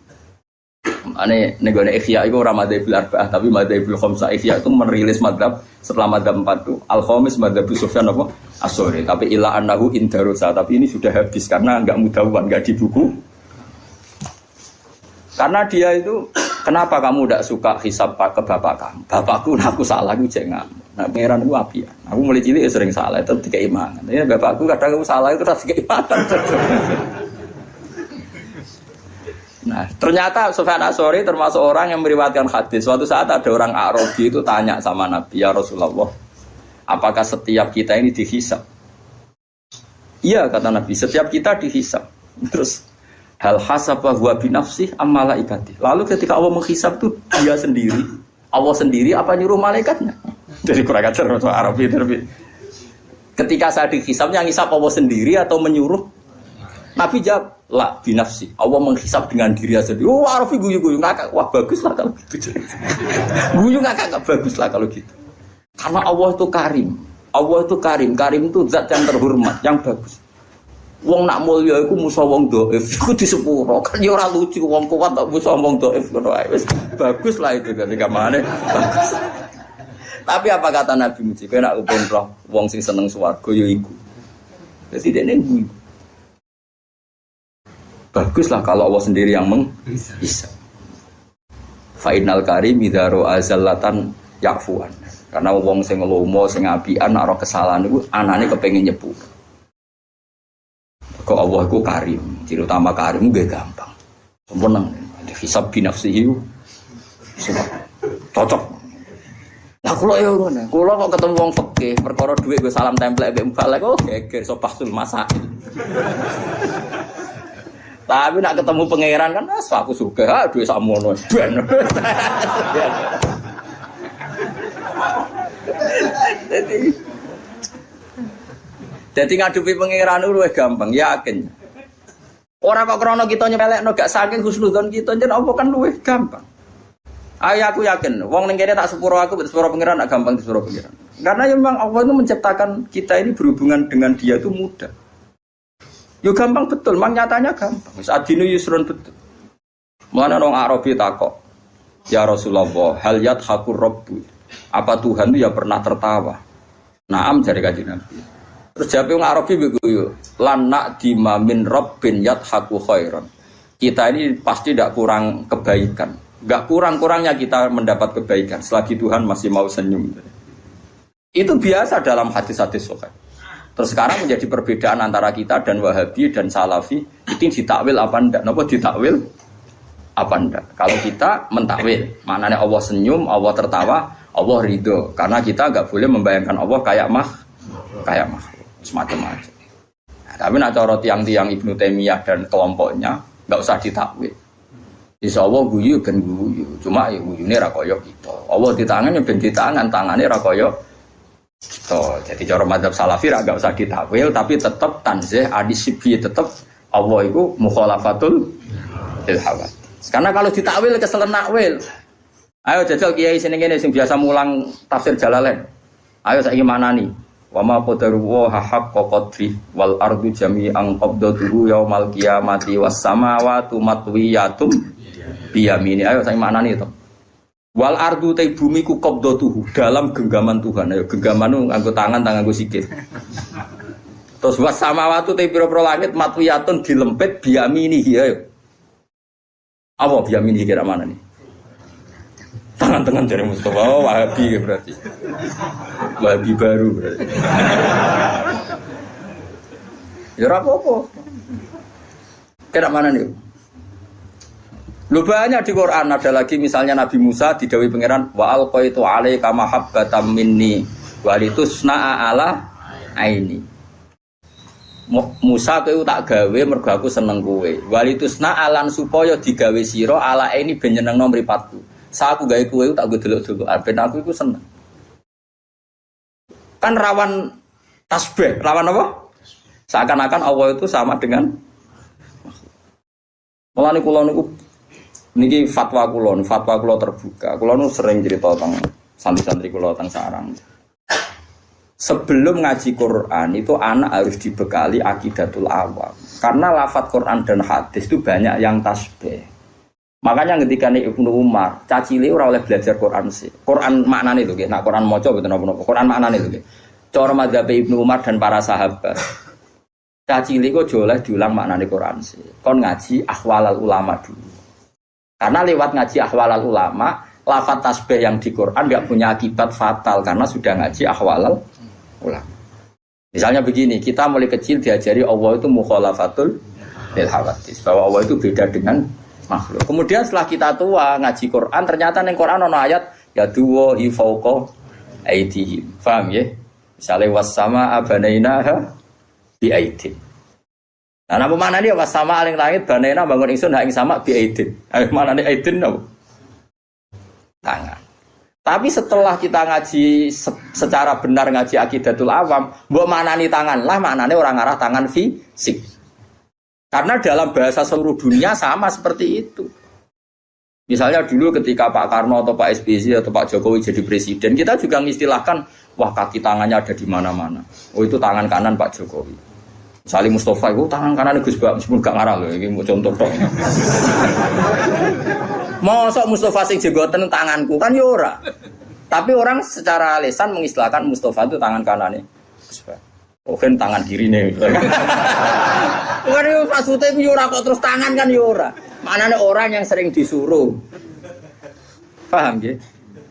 A: Ane negone Ikhya itu ora madzhabul arba'ah tapi madzhabul khamsah. Ikhya itu merilis madzhab setelah madzhab 4 itu al-khamis madzhab Sufyan apa? Ats-Tsauri. Tapi ila annahu indarusa, tapi ini sudah habis karena enggak mudawwan, enggak di buku. Karena dia itu kenapa kamu tidak suka hisab ke bapak kamu? Bapakku aku salah aku jangan. Nah, pangeran aku apian. Aku mulai cilik sering salah itu tiga imangan. Ya bapakku kadang aku salah itu terus tiga imangan. Nah, ternyata Sufyan Ats-Tsauri termasuk orang yang meriwayatkan hadis. Suatu saat ada orang Arabi itu tanya sama Nabi, "Ya Rasulullah, apakah setiap kita ini dihisab?" Iya, kata Nabi, setiap kita dihisab. Terus, hal hasaba huwa binafsih am malaikati. Lalu ketika Allah menghisab itu dia sendiri. Allah sendiri apa nyuruh malaikatnya? Jadi kurang ajar orang Arabi terbi. Ketika saya dihisab, yang hisab Allah sendiri atau menyuruh? Nabi jawab, "La binafsi." Allah menghisab dengan diri sendiri. Oh, Arabi guyu-guyu ngakak. Wah, baguslah kalau gitu. Guyu ngakak baguslah kalau gitu. Karena Allah itu karim. Allah itu karim. Karim itu zat yang terhormat, yang bagus. Wong nak mulya iku musa wong dhaif. Iku disepuro. Kan ya ora lucu wong kuat tak musa wong dhaif ngono ae. Wis baguslah itu ketika mana. Bagus. Tapi apa kata Nabi Muji? Kowe nak upen roh wong sing seneng swarga ya iku. Dadi dene guyu. Baguslah kalau Allah sendiri yang menghisab. Fainal karim idaro azallatan yakfuan. Karena wong sing lomo sing apian nek ora kesalahan iku anane kepengin nyepu. Kok Allah iku karim, ciri utama karim nggih gampang. Sempurna. Hisab binafsihi. Cocok. Lah kula ya ngono. Kula kok ketemu wong fikih perkara dhuwit go salam templek mbek mbalek oh geger so pasul masail. Tapi nak ketemu pangeran kan aku suka duwe samono ben. Jadi ngadepi pangeran itu luwih gampang, yakin. Orang kok krono kita nyepelekno gak saking husnudzon kita jen apa kan luwih gampang. Ayo aku yakin, wong ning kene tak sepuro aku, sepuro pangeran gak gampang sepuro pangeran. Karena memang Allah itu menciptakan kita ini berhubungan dengan Dia itu mudah. Yo gampang betul, memang nyatanya gampang. Wis adinu yusrun betul. Mulane orang Arabi takok, "Ya Rasulullah, hal yadhakur rabbu?" Apa Tuhan itu ya pernah tertawa? Naam jare Kanjeng Nabi. Terus jawab orang Arabi begitu, "Lan na'dima min rabbin yadhaku khairan." Kita ini pasti tidak kurang kebaikan. Enggak kurang-kurangnya kita mendapat kebaikan selagi Tuhan masih mau senyum. Itu biasa dalam hadis-hadis sahih. Terus sekarang menjadi perbedaan antara kita dan Wahabi dan Salafi, itu ditakwil apa enggak? Napa ditakwil apa enggak? Kalau kita mentakwil, maknanya Allah senyum, Allah tertawa, Allah ridho. Karena kita enggak boleh membayangkan Allah kayak makhluk, semacam-macam. Nah, tapi nak cara tiang-tiang Ibnu Taimiyah dan kelompoknya enggak usah ditakwil. Insya Allah guyu ben guyu, cuma ya guyune ra kaya kita. Allah di tangan ya ben di tangan, tangannya ra kaya gitu. Jadi cara mazhab Salafi enggak usah ditakwil, tapi tetap tanzih adisibi, tetap Allah itu mukhalafatul lil hawa. Karena kalau ditakwil keselen nakwil. Ayo jajal kiai sini ngene sing biasa mulang tafsir Jalalain. Ayo saiki manani. Wa ma qadaru wa haqqa qadri wal ardu jami'an qabdatuhu yaumal qiyamati was samawati matwiyatum biyamini. Ayo saiki manani to. Wal ardu te bumi ku qabdatuhu dalam genggaman Tuhan. Ayo genggaman nu nganggo tangan nganggo sikil. Terus was samawati te pira-pira langit matwiyatun dilempit biyamini ayo. Apa biyamini kira mana nih? Tangan-tangan dari Mustafa. Oh, Wahabi berarti. Wahabi baru berarti. Ya apa-apa. Kira mana nih? Lu banyak di Quran ada lagi misalnya Nabi Musa didhawuhi pangeran wa alqaitu alaika mahabbatan minni walitusna'a ala aini. Musa kowe tak gawe mergo aku seneng kowe. Walitusna'a lan supaya digawe sira ala aini ben nyenengno mripatku. Sa aku gawe kowe tak go delok-delok ben aku iku seneng. Kan rawan tasbih, rawan apa? Seakan-akan Allah itu sama dengan mulane kula niku niki fatwa kula terbuka. Kula nu sering cerita tentang santri-santri kula tentang sarang. Sebelum ngaji Quran itu anak harus dibekali akidatul awam. Karena lafadz Quran dan hadis itu banyak yang tasbih. Makanya ketika Ibnu Umar, cacile ora oleh belajar Quran sih. Quran maknane lho nggih. Nek Quran maca mboten napa-napa. Quran maknane lho nggih. Cara madzhab Ibnu Umar dan para sahabat. Cacile kok oleh diulang maknane Quran sih. Kon ngaji ahwalal ulama dulu. Karena lewat ngaji ahwalal ulama, lafaz tasbih yang di Quran enggak punya akibat fatal karena sudah ngaji ahwalal ulama. Misalnya begini, kita mulai kecil diajari Allah itu mukhalafatul lil hawadits, bahwa Allah itu beda dengan makhluk. Kemudian setelah kita tua ngaji Quran, ternyata ning Quran ono ayat ya duwa fauqa aidihim. Paham ya? Misalnya was-sama abanainaha bi aidin. Nah, apa mana dia was sama aling langit banaina bangun ingsun ha ing sama bi aidin. Ayo manane aidin napa? Tangan. Tapi setelah kita ngaji secara benar ngaji akidatul awam, mbok manani tangan lah maknane orang arah tangan fisik. Karena dalam bahasa seluruh dunia sama seperti itu. Misalnya dulu ketika Pak Karno atau Pak SBY atau Pak Jokowi jadi presiden, kita juga mengistilahkan, wah kaki tangannya ada di mana-mana. Oh itu tangan kanan Pak Jokowi. Salih Mustafa itu tangan kanan Gus Bak, meskipun gak ngarah loh, ini mau contoh dong. Mosok Mustafa sing jenggoten tanganku kan ya ora. Tapi orang secara lisan mengistilahkan Mustafa itu tangan kanannya Gus Bak. Oh kan tangan kirinya. Bukan itu maksudnya itu ora kok terus tangan kan ya ora. Maknanya orang yang sering disuruh. Paham ya?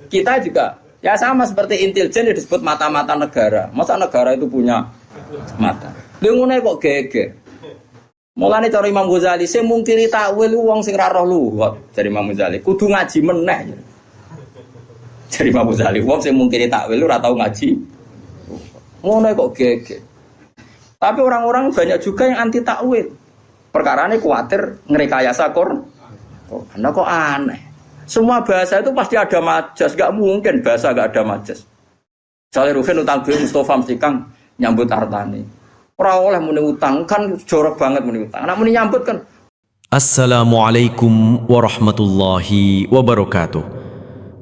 A: Kita juga ya sama seperti intelijen yang disebut mata-mata negara. Masa negara itu punya mata? Lha kok geger. Mulane cara Imam Ghazali sing mungkiri takwil wong sing ra roh luwat dari Imam Ghazali. Kudu ngaji meneh. Dari Imam Ghazali wong sing mungkiri takwil ora tau ngaji. Ngono kok geger. Tapi orang-orang banyak juga yang anti takwil. Perkara ini khawatir ngerekayasa Quran. Nah kok aneh. Semua bahasa itu pasti ada majas, gak mungkin bahasa gak ada majas. Misalnya Ruhin utang duit Mustafa mesti Kang nyambut hartane. Ora oleh muni utang kan jorok banget muni utang. Anak muni nyambut kan.
B: Assalamualaikum warahmatullahi wabarakatuh.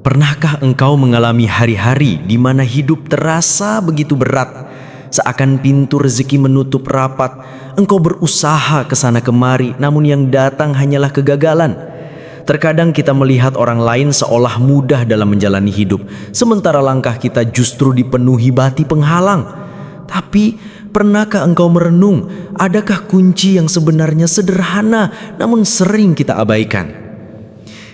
B: Pernahkah engkau mengalami hari-hari di mana hidup terasa begitu berat, seakan pintu rezeki menutup rapat, engkau berusaha ke sana kemari, namun yang datang hanyalah kegagalan. Terkadang kita melihat orang lain seolah mudah dalam menjalani hidup, sementara langkah kita justru dipenuhi bati penghalang. Tapi pernahkah engkau merenung, adakah kunci yang sebenarnya sederhana namun sering kita abaikan?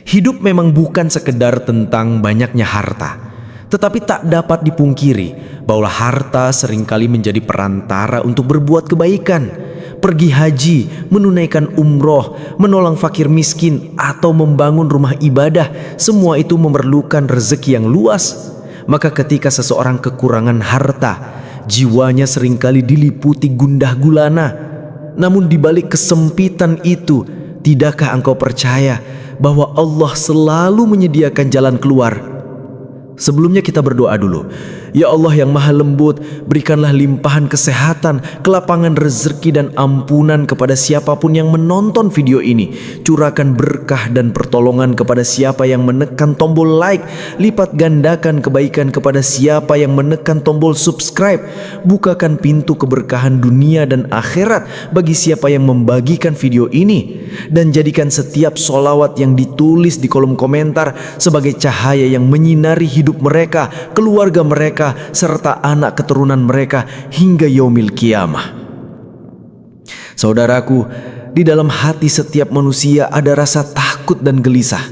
B: Hidup memang bukan sekedar tentang banyaknya harta, tetapi tak dapat dipungkiri bahwa harta seringkali menjadi perantara untuk berbuat kebaikan. Pergi haji, menunaikan umroh, menolong fakir miskin, atau membangun rumah ibadah, semua itu memerlukan rezeki yang luas. Maka ketika seseorang kekurangan harta, jiwanya seringkali diliputi gundah gulana. Namun di balik kesempitan itu, tidakkah engkau percaya bahwa Allah selalu menyediakan jalan keluar? Sebelumnya kita berdoa dulu. Ya Allah yang maha lembut, berikanlah limpahan kesehatan, kelapangan rezeki dan ampunan kepada siapapun yang menonton video ini. Curahkan berkah dan pertolongan kepada siapa yang menekan tombol like. Lipat gandakan kebaikan kepada siapa yang menekan tombol subscribe. Bukakan pintu keberkahan dunia dan akhirat bagi siapa yang membagikan video ini. Dan jadikan setiap solawat yang ditulis di kolom komentar sebagai cahaya yang menyinari hidup mereka, keluarga mereka, serta anak keturunan mereka hingga yaumil kiamah. Saudaraku, di dalam hati setiap manusia ada rasa takut dan gelisah.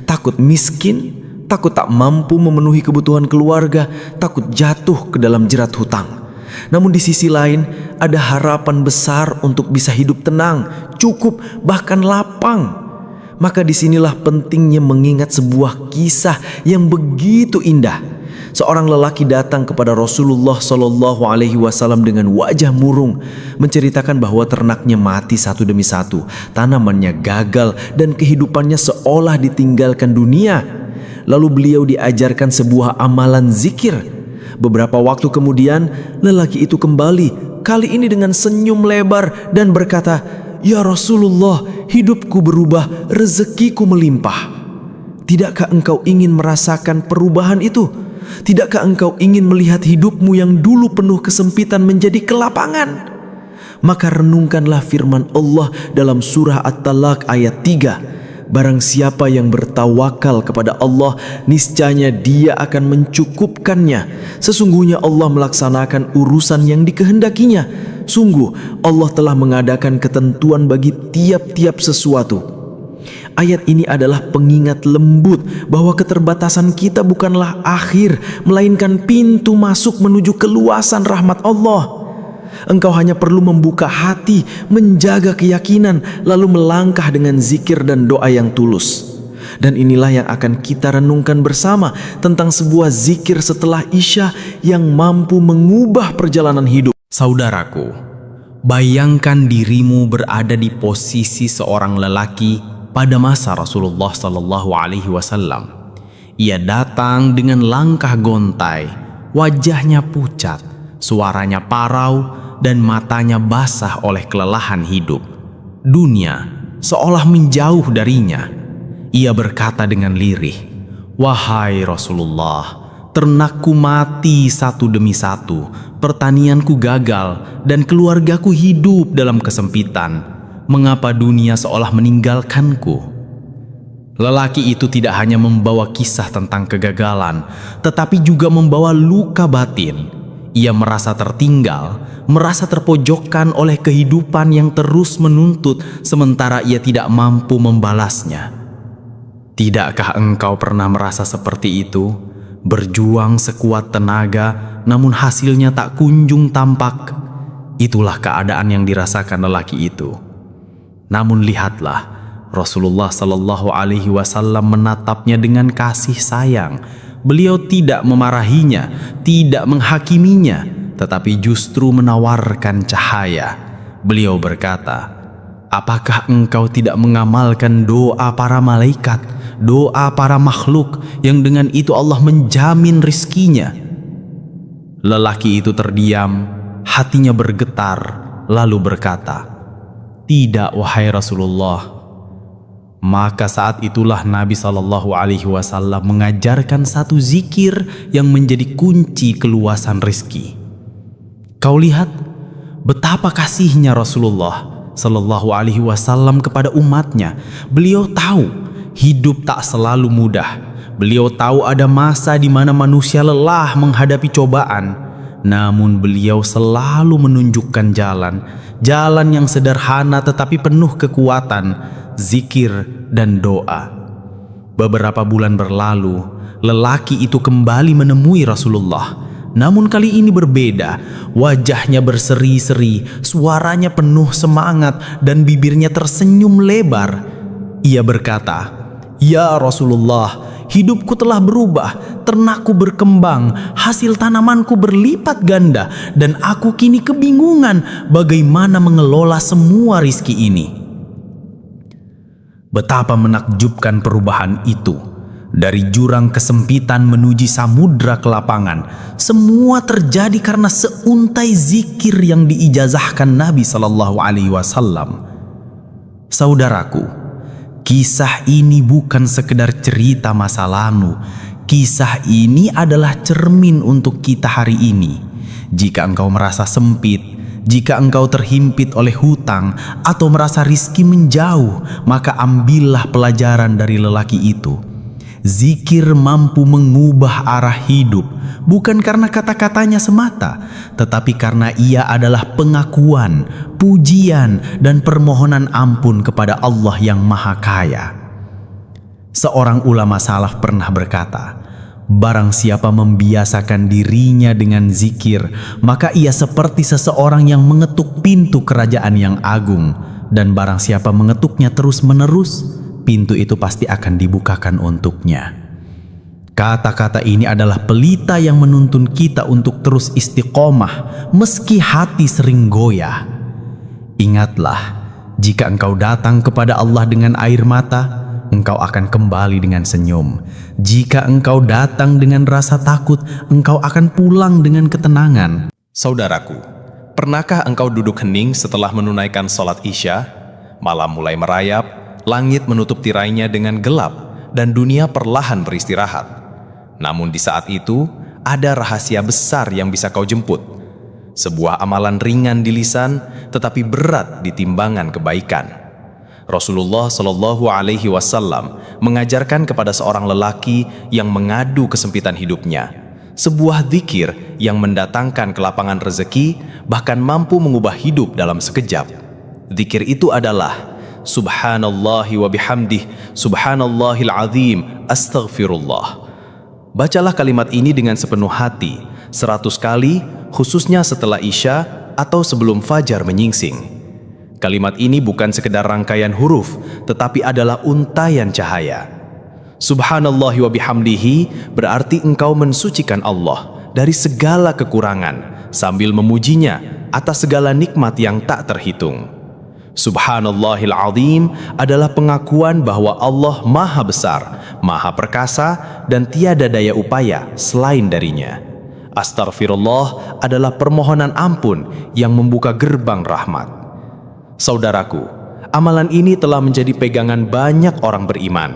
B: Takut miskin, takut tak mampu memenuhi kebutuhan keluarga, takut jatuh ke dalam jerat hutang. Namun di sisi lain ada harapan besar untuk bisa hidup tenang, cukup, bahkan lapang. Maka disinilah pentingnya mengingat sebuah kisah yang begitu indah. Seorang lelaki datang kepada Rasulullah SAW dengan wajah murung, menceritakan bahwa ternaknya mati satu demi satu, tanamannya gagal, dan kehidupannya seolah ditinggalkan dunia. Lalu beliau diajarkan sebuah amalan zikir. Beberapa waktu kemudian, lelaki itu kembali, kali ini dengan senyum lebar dan berkata, "Ya Rasulullah, hidupku berubah, rezekiku melimpah." Tidakkah engkau ingin merasakan perubahan itu? Tidakkah engkau ingin melihat hidupmu yang dulu penuh kesempitan menjadi kelapangan? Maka renungkanlah firman Allah dalam surah At-Talaq ayat 3. Barang siapa yang bertawakal kepada Allah, niscaya Dia akan mencukupkannya. Sesungguhnya Allah melaksanakan urusan yang dikehendakinya. Sungguh Allah telah mengadakan ketentuan bagi tiap-tiap sesuatu. Ayat ini adalah pengingat lembut bahwa keterbatasan kita bukanlah akhir, melainkan pintu masuk menuju keluasan rahmat Allah. Engkau hanya perlu membuka hati, menjaga keyakinan, lalu melangkah dengan zikir dan doa yang tulus. Dan inilah yang akan kita renungkan bersama tentang sebuah zikir setelah Isya yang mampu mengubah perjalanan hidup. Saudaraku, bayangkan dirimu berada di posisi seorang lelaki pada masa Rasulullah SAW. Ia datang dengan langkah gontai, wajahnya pucat, suaranya parau, dan matanya basah oleh kelelahan hidup. Dunia seolah menjauh darinya. Ia berkata dengan lirih, "Wahai Rasulullah, ternakku mati satu demi satu, pertanianku gagal, dan keluargaku hidup dalam kesempitan. Mengapa dunia seolah meninggalkanku?" Lelaki itu tidak hanya membawa kisah tentang kegagalan, tetapi juga membawa luka batin. Ia merasa tertinggal, merasa terpojokkan oleh kehidupan yang terus menuntut, sementara ia tidak mampu membalasnya. Tidakkah engkau pernah merasa seperti itu? Berjuang sekuat tenaga, namun hasilnya tak kunjung tampak. Itulah keadaan yang dirasakan lelaki itu. Namun lihatlah, Rasulullah SAW menatapnya dengan kasih sayang. Beliau tidak memarahinya, tidak menghakiminya, tetapi justru menawarkan cahaya. Beliau berkata,
C: Apakah engkau tidak mengamalkan doa para malaikat, doa para makhluk yang dengan itu Allah menjamin rizkinya?" Lelaki itu terdiam, hatinya bergetar, lalu berkata, "Tidak, wahai Rasulullah." Maka saat itulah Nabi SAW mengajarkan satu zikir yang menjadi kunci keluasan rizki. Kau lihat betapa kasihnya Rasulullah SAW kepada umatnya. Beliau tahu hidup tak selalu mudah. Beliau tahu ada masa di mana manusia lelah menghadapi cobaan. Namun beliau selalu menunjukkan jalan yang sederhana tetapi penuh kekuatan, zikir dan doa. Beberapa bulan berlalu, lelaki itu kembali menemui Rasulullah. Namun kali ini berbeda. Wajahnya berseri-seri, suaranya penuh semangat dan bibirnya tersenyum lebar. Ia berkata, "Ya Rasulullah, hidupku telah berubah, ternakku berkembang, hasil tanamanku berlipat ganda, dan aku kini kebingungan bagaimana mengelola semua rizki ini." Betapa menakjubkan perubahan itu. Dari jurang kesempitan menuju samudra kelapangan, semua terjadi karena seuntai zikir yang diijazahkan Nabi SAW. Saudaraku, kisah ini bukan sekedar cerita masa lalu. Kisah ini adalah cermin untuk kita hari ini. Jika engkau merasa sempit, jika engkau terhimpit oleh hutang atau merasa rizki menjauh, maka ambillah pelajaran dari lelaki itu. Zikir mampu mengubah arah hidup, bukan karena kata-katanya semata, tetapi karena ia adalah pengakuan, pujian, dan permohonan ampun kepada Allah yang Maha Kaya. Seorang ulama salaf pernah berkata, "Barang siapa membiasakan dirinya dengan zikir, maka ia seperti seseorang yang mengetuk pintu kerajaan yang agung. Dan barang siapa mengetuknya terus-menerus, pintu itu pasti akan dibukakan untuknya." Kata-kata ini adalah pelita yang menuntun kita untuk terus istiqomah meski hati sering goyah. Ingatlah, jika engkau datang kepada Allah dengan air mata, engkau akan kembali dengan senyum. Jika engkau datang dengan rasa takut, engkau akan pulang dengan ketenangan.
D: Saudaraku, pernahkah engkau duduk hening setelah menunaikan sholat Isya? Malam mulai merayap, langit menutup tirainya dengan gelap, dan dunia perlahan beristirahat. Namun di saat itu, ada rahasia besar yang bisa kau jemput. Sebuah amalan ringan di lisan, tetapi berat di timbangan kebaikan. Rasulullah SAW mengajarkan kepada seorang lelaki yang mengadu kesempitan hidupnya sebuah zikir yang mendatangkan kelapangan rezeki, bahkan mampu mengubah hidup dalam sekejap. Zikir itu adalah Subhanallahi wa bihamdih, Subhanallahil azim, astaghfirullah. Bacalah kalimat ini dengan sepenuh hati 100 kali, khususnya setelah Isya atau sebelum fajar menyingsing. Kalimat ini bukan sekedar rangkaian huruf, tetapi adalah untayan cahaya. Subhanallahi wa bihamdihi berarti engkau mensucikan Allah dari segala kekurangan sambil memujinya atas segala nikmat yang tak terhitung. Subhanallahil azim adalah pengakuan bahwa Allah maha besar, maha perkasa, dan tiada daya upaya selain darinya. Astaghfirullah adalah permohonan ampun yang membuka gerbang rahmat. Saudaraku, amalan ini telah menjadi pegangan banyak orang beriman.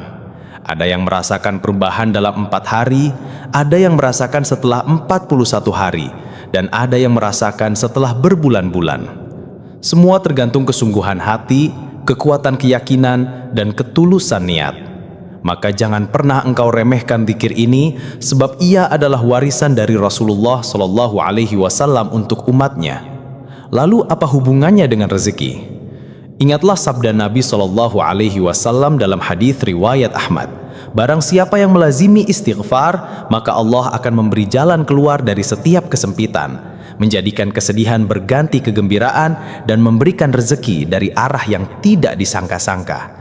D: Ada yang merasakan perubahan dalam 4 hari, ada yang merasakan setelah 41 hari, dan ada yang merasakan setelah berbulan-bulan. Semua tergantung kesungguhan hati, kekuatan keyakinan, dan ketulusan niat. Maka jangan pernah engkau remehkan zikir ini, sebab ia adalah warisan dari Rasulullah SAW untuk umatnya. Lalu apa hubungannya dengan rezeki? Ingatlah sabda Nabi SAW dalam hadis riwayat Ahmad. Barang siapa yang melazimi istighfar, maka Allah akan memberi jalan keluar dari setiap kesempitan, menjadikan kesedihan berganti kegembiraan, dan memberikan rezeki dari arah yang tidak disangka-sangka.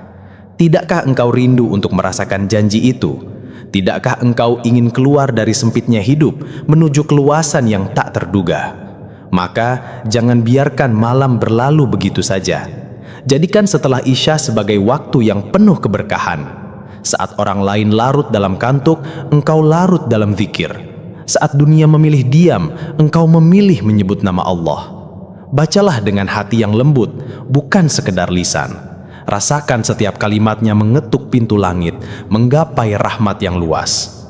D: Tidakkah engkau rindu untuk merasakan janji itu? Tidakkah engkau ingin keluar dari sempitnya hidup menuju keluasan yang tak terduga? Maka jangan biarkan malam berlalu begitu saja.
C: Jadikan setelah Isya sebagai waktu yang penuh keberkahan. Saat orang lain larut dalam kantuk, engkau larut dalam zikir. Saat dunia memilih diam, engkau memilih menyebut nama Allah. Bacalah dengan hati yang lembut, bukan sekedar lisan. Rasakan setiap kalimatnya mengetuk pintu langit, menggapai rahmat yang luas.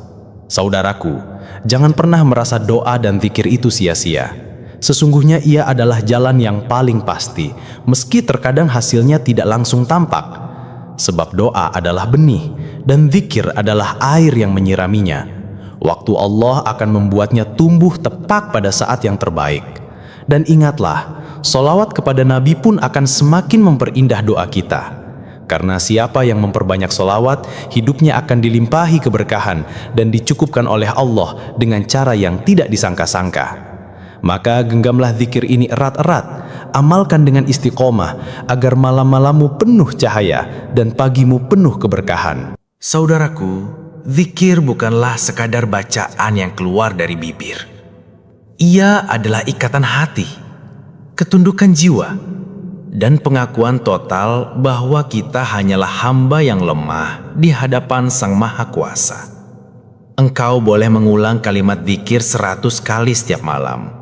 C: Saudaraku, jangan pernah merasa doa dan zikir itu sia-sia. Sesungguhnya ia adalah jalan yang paling pasti, meski terkadang hasilnya tidak langsung tampak. Sebab doa adalah benih, dan zikir adalah air yang menyiraminya. Waktu Allah akan membuatnya tumbuh tepat pada saat yang terbaik. Dan ingatlah, sholawat kepada Nabi pun akan semakin memperindah doa kita. Karena siapa yang memperbanyak sholawat, hidupnya akan dilimpahi keberkahan dan dicukupkan oleh Allah dengan cara yang tidak disangka-sangka. Maka genggamlah zikir ini erat-erat, amalkan dengan istiqomah, agar malam-malammu penuh cahaya dan pagimu penuh keberkahan.
B: Saudaraku, zikir bukanlah sekadar bacaan yang keluar dari bibir. Ia adalah ikatan hati, ketundukan jiwa, dan pengakuan total bahwa kita hanyalah hamba yang lemah di hadapan Sang Maha Kuasa. Engkau boleh mengulang kalimat zikir 100 kali setiap malam.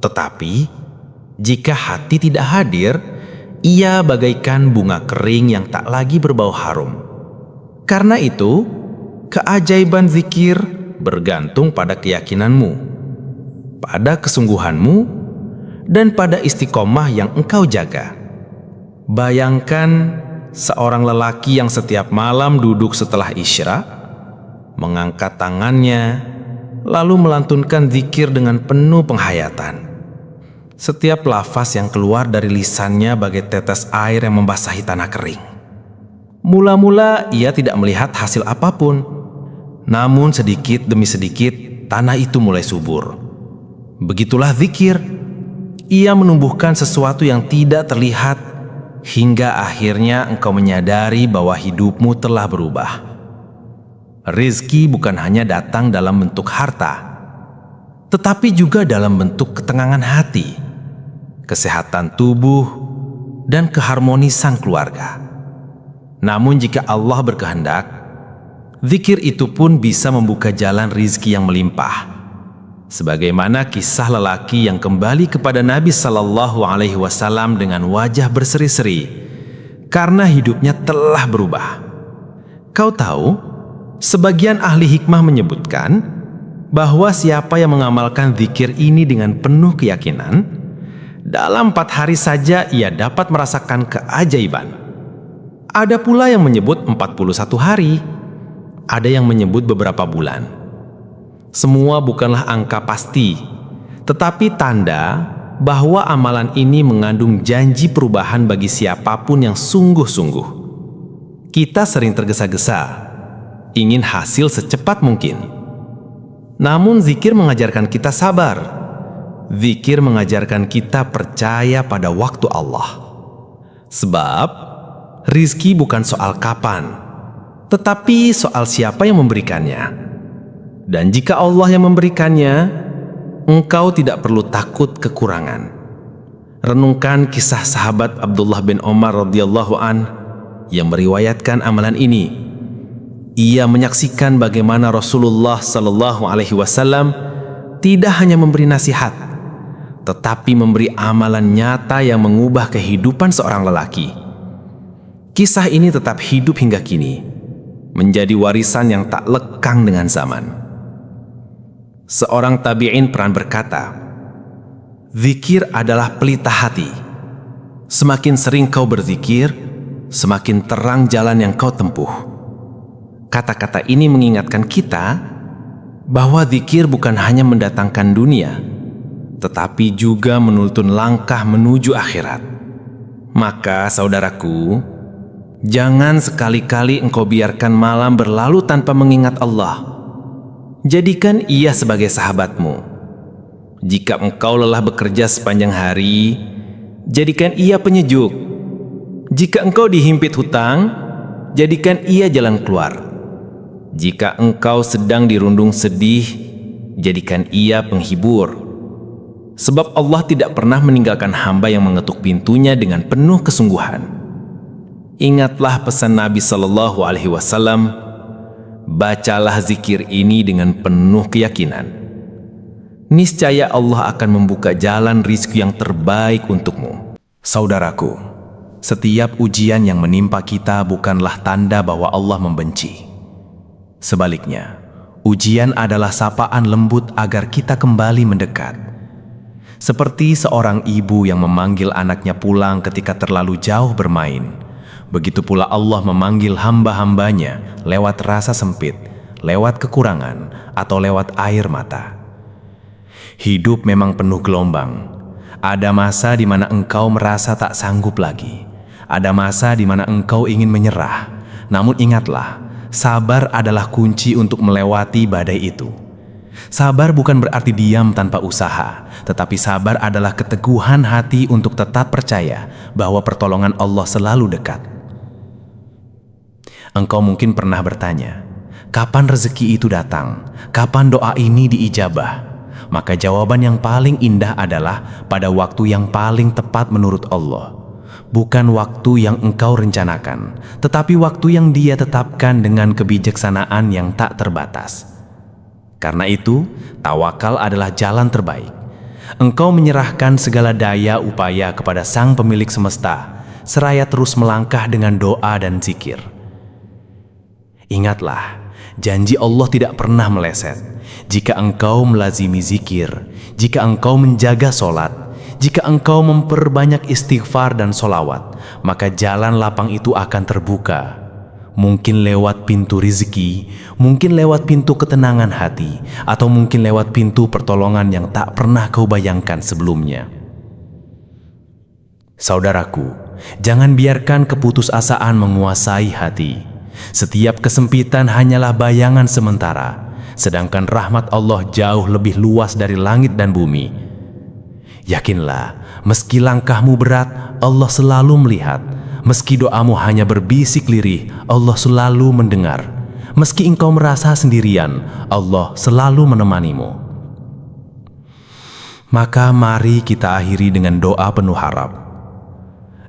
B: Tetapi, jika hati tidak hadir, ia bagaikan bunga kering yang tak lagi berbau harum. Karena itu, keajaiban zikir bergantung pada keyakinanmu, pada kesungguhanmu, dan pada istiqomah yang engkau jaga. Bayangkan seorang lelaki yang setiap malam duduk setelah Isya, mengangkat tangannya, lalu melantunkan zikir dengan penuh penghayatan. Setiap lafaz yang keluar dari lisannya bagai tetes air yang membasahi tanah kering. Mula-mula ia tidak melihat hasil apapun, namun sedikit demi sedikit tanah itu mulai subur. Begitulah zikir. Ia menumbuhkan sesuatu yang tidak terlihat, hingga akhirnya engkau menyadari bahwa hidupmu telah berubah. Rizki bukan hanya datang dalam bentuk harta, tetapi juga dalam bentuk ketenangan hati, kesehatan tubuh, dan keharmonisan keluarga. Namun jika Allah berkehendak, zikir itu pun bisa membuka jalan rizki yang melimpah. Sebagaimana kisah lelaki yang kembali kepada Nabi Sallallahu Alaihi Wasallam dengan wajah berseri-seri karena hidupnya telah berubah. Kau tahu, sebagian ahli hikmah menyebutkan bahwa siapa yang mengamalkan zikir ini dengan penuh keyakinan, dalam 4 hari saja ia dapat merasakan keajaiban. Ada pula yang menyebut 41 hari, ada yang menyebut beberapa bulan. Semua bukanlah angka pasti, tetapi tanda bahwa amalan ini mengandung janji perubahan bagi siapapun yang sungguh-sungguh. Kita sering tergesa-gesa, ingin hasil secepat mungkin. Namun zikir mengajarkan kita sabar. Zikir mengajarkan kita percaya pada waktu Allah. Sebab rizki bukan soal kapan, tetapi soal siapa yang memberikannya. Dan jika Allah yang memberikannya, engkau tidak perlu takut kekurangan. Renungkan kisah sahabat Abdullah bin Umar radhiyallahu an yang meriwayatkan amalan ini. Ia menyaksikan bagaimana Rasulullah Sallallahu Alaihi Wasallam tidak hanya memberi nasihat, tetapi memberi amalan nyata yang mengubah kehidupan seorang lelaki. Kisah ini tetap hidup hingga kini, menjadi warisan yang tak lekang dengan zaman. Seorang tabi'in pernah berkata, zikir adalah pelita hati. Semakin sering kau berzikir, semakin terang jalan yang kau tempuh. Kata-kata ini mengingatkan kita bahwa zikir bukan hanya mendatangkan dunia, tetapi juga menuntun langkah menuju akhirat. Maka saudaraku, jangan sekali-kali engkau biarkan malam berlalu tanpa mengingat Allah. Jadikan ia sebagai sahabatmu. Jika engkau lelah bekerja sepanjang hari, jadikan ia penyejuk. Jika engkau dihimpit hutang, jadikan ia jalan keluar. Jika engkau sedang dirundung sedih, jadikan ia penghibur. Sebab Allah tidak pernah meninggalkan hamba yang mengetuk pintunya dengan penuh kesungguhan.
D: Ingatlah pesan Nabi Shallallahu Alaihi Wasallam, bacalah zikir ini dengan penuh keyakinan. Niscaya Allah akan membuka jalan rizki yang terbaik untukmu. Saudaraku, setiap ujian yang menimpa kita bukanlah tanda bahwa Allah membenci. Sebaliknya, ujian adalah sapaan lembut agar kita kembali mendekat. Seperti seorang ibu yang memanggil anaknya pulang ketika terlalu jauh bermain, begitu pula Allah memanggil hamba-hambanya lewat rasa sempit, lewat kekurangan, atau lewat air mata. Hidup memang penuh gelombang. Ada masa di mana engkau merasa tak sanggup lagi. Ada masa di mana engkau ingin menyerah. Namun ingatlah, sabar adalah kunci untuk melewati badai itu. Sabar bukan berarti diam tanpa usaha, tetapi sabar adalah keteguhan hati untuk tetap percaya bahwa pertolongan Allah selalu dekat. Engkau mungkin pernah bertanya, kapan rezeki itu datang? Kapan doa ini diijabah? Maka jawaban yang paling indah adalah pada waktu yang paling tepat menurut Allah. Bukan waktu yang engkau rencanakan, tetapi waktu yang Dia tetapkan dengan kebijaksanaan yang tak terbatas. Karena itu, tawakal adalah jalan terbaik. Engkau menyerahkan segala daya upaya kepada Sang Pemilik semesta, seraya terus melangkah dengan doa dan zikir. Ingatlah, janji Allah tidak pernah meleset. Jika engkau melazimi zikir, jika engkau menjaga sholat, jika engkau memperbanyak istighfar dan sholawat, maka jalan lapang itu akan terbuka. Mungkin lewat pintu rizki, mungkin lewat pintu ketenangan hati, atau mungkin lewat pintu pertolongan yang tak pernah kau bayangkan sebelumnya. Saudaraku, jangan biarkan keputusasaan menguasai hati. Setiap kesempitan hanyalah bayangan sementara, sedangkan rahmat Allah jauh lebih luas dari langit dan bumi. Yakinlah, meski langkahmu berat, Allah selalu melihat. Meski doamu hanya berbisik lirih, Allah selalu mendengar. Meski engkau merasa sendirian, Allah selalu menemanimu. Maka mari kita akhiri dengan doa penuh harap.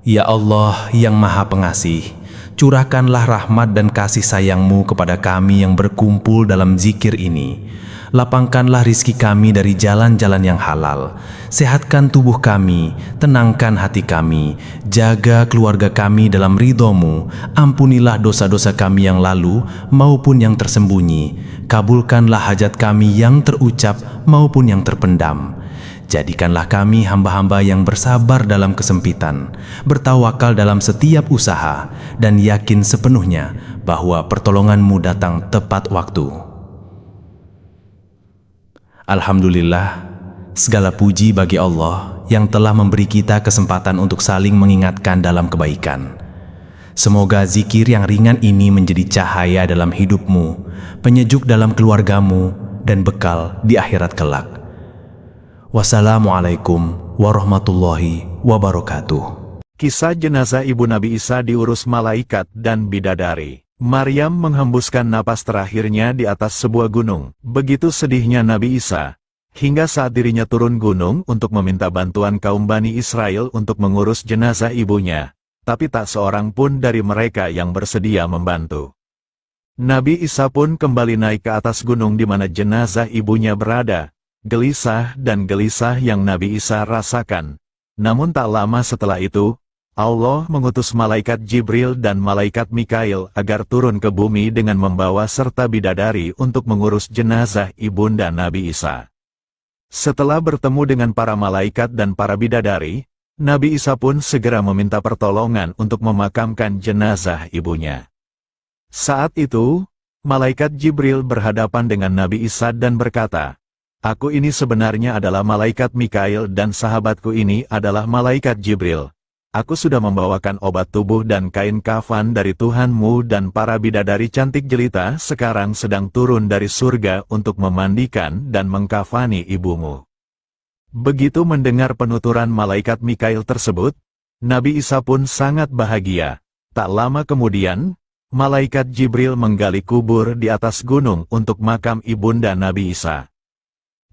D: Ya Allah yang Maha Pengasih, curahkanlah rahmat dan kasih sayang-Mu kepada kami yang berkumpul dalam zikir ini. Lapangkanlah rizki kami dari jalan-jalan yang halal. Sehatkan tubuh kami, tenangkan hati kami, jaga keluarga kami dalam ridho-Mu. Ampunilah dosa-dosa kami yang lalu maupun yang tersembunyi. Kabulkanlah hajat kami yang terucap maupun yang terpendam. Jadikanlah kami hamba-hamba yang bersabar dalam kesempitan, bertawakal dalam setiap usaha, dan yakin sepenuhnya bahwa pertolongan-Mu datang tepat waktu. Alhamdulillah, segala puji bagi Allah yang telah memberi kita kesempatan untuk saling mengingatkan dalam kebaikan. Semoga zikir yang ringan ini menjadi cahaya dalam hidupmu, penyejuk dalam keluargamu, dan bekal di akhirat kelak. Wassalamualaikum warahmatullahi wabarakatuh.
E: Kisah jenazah ibu Nabi Isa diurus malaikat dan bidadari. Maryam menghembuskan napas terakhirnya di atas sebuah gunung. Begitu sedihnya Nabi Isa, hingga saat dirinya turun gunung untuk meminta bantuan kaum Bani Israel untuk mengurus jenazah ibunya. Tapi tak seorang pun dari mereka yang bersedia membantu. Nabi Isa pun kembali naik ke atas gunung di mana jenazah ibunya berada. Gelisah dan gelisah yang Nabi Isa rasakan. Namun tak lama setelah itu, Allah mengutus malaikat Jibril dan malaikat Mikail agar turun ke bumi dengan membawa serta bidadari untuk mengurus jenazah ibunda Nabi Isa. Setelah bertemu dengan para malaikat dan para bidadari, Nabi Isa pun segera meminta pertolongan untuk memakamkan jenazah ibunya. Saat itu, malaikat Jibril berhadapan dengan Nabi Isa dan berkata, "Aku ini sebenarnya adalah malaikat Mikail dan sahabatku ini adalah malaikat Jibril. Aku sudah membawakan obat tubuh dan kain kafan dari Tuhanmu dan para bidadari cantik jelita sekarang sedang turun dari surga untuk memandikan dan mengkafani ibumu." Begitu mendengar penuturan malaikat Mikail tersebut, Nabi Isa pun sangat bahagia. Tak lama kemudian, malaikat Jibril menggali kubur di atas gunung untuk makam ibunda Nabi Isa.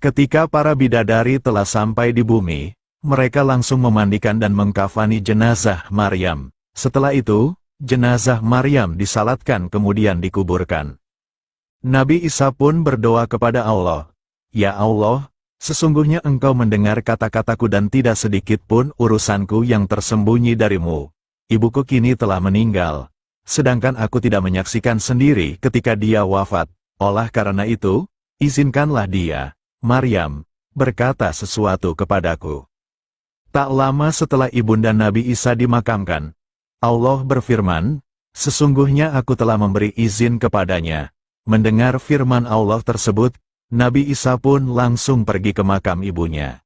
E: Ketika para bidadari telah sampai di bumi, mereka langsung memandikan dan mengkafani jenazah Maryam. Setelah itu, jenazah Maryam disalatkan kemudian dikuburkan. Nabi Isa pun berdoa kepada Allah, "Ya Allah, sesungguhnya Engkau mendengar kata-kataku dan tidak sedikit pun urusanku yang tersembunyi darimu. Ibuku kini telah meninggal, sedangkan aku tidak menyaksikan sendiri ketika dia wafat. Oleh karena itu, izinkanlah dia, Maryam, berkata sesuatu kepadaku." Tak lama setelah ibunda Nabi Isa dimakamkan, Allah berfirman, "Sesungguhnya aku telah memberi izin kepadanya." Mendengar firman Allah tersebut, Nabi Isa pun langsung pergi ke makam ibunya.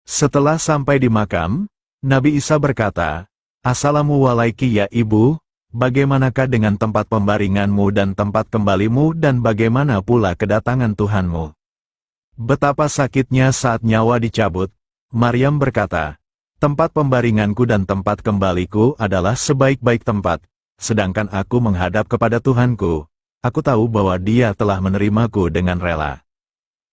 E: Setelah sampai di makam, Nabi Isa berkata, "Assalamualaikum ya ibu, bagaimanakah dengan tempat pembaringanmu dan tempat kembalimu dan bagaimana pula kedatangan Tuhanmu?" Betapa sakitnya saat nyawa dicabut, Maryam berkata, "Tempat pembaringanku dan tempat kembaliku adalah sebaik-baik tempat, sedangkan aku menghadap kepada Tuhanku. Aku tahu bahwa Dia telah menerimaku dengan rela."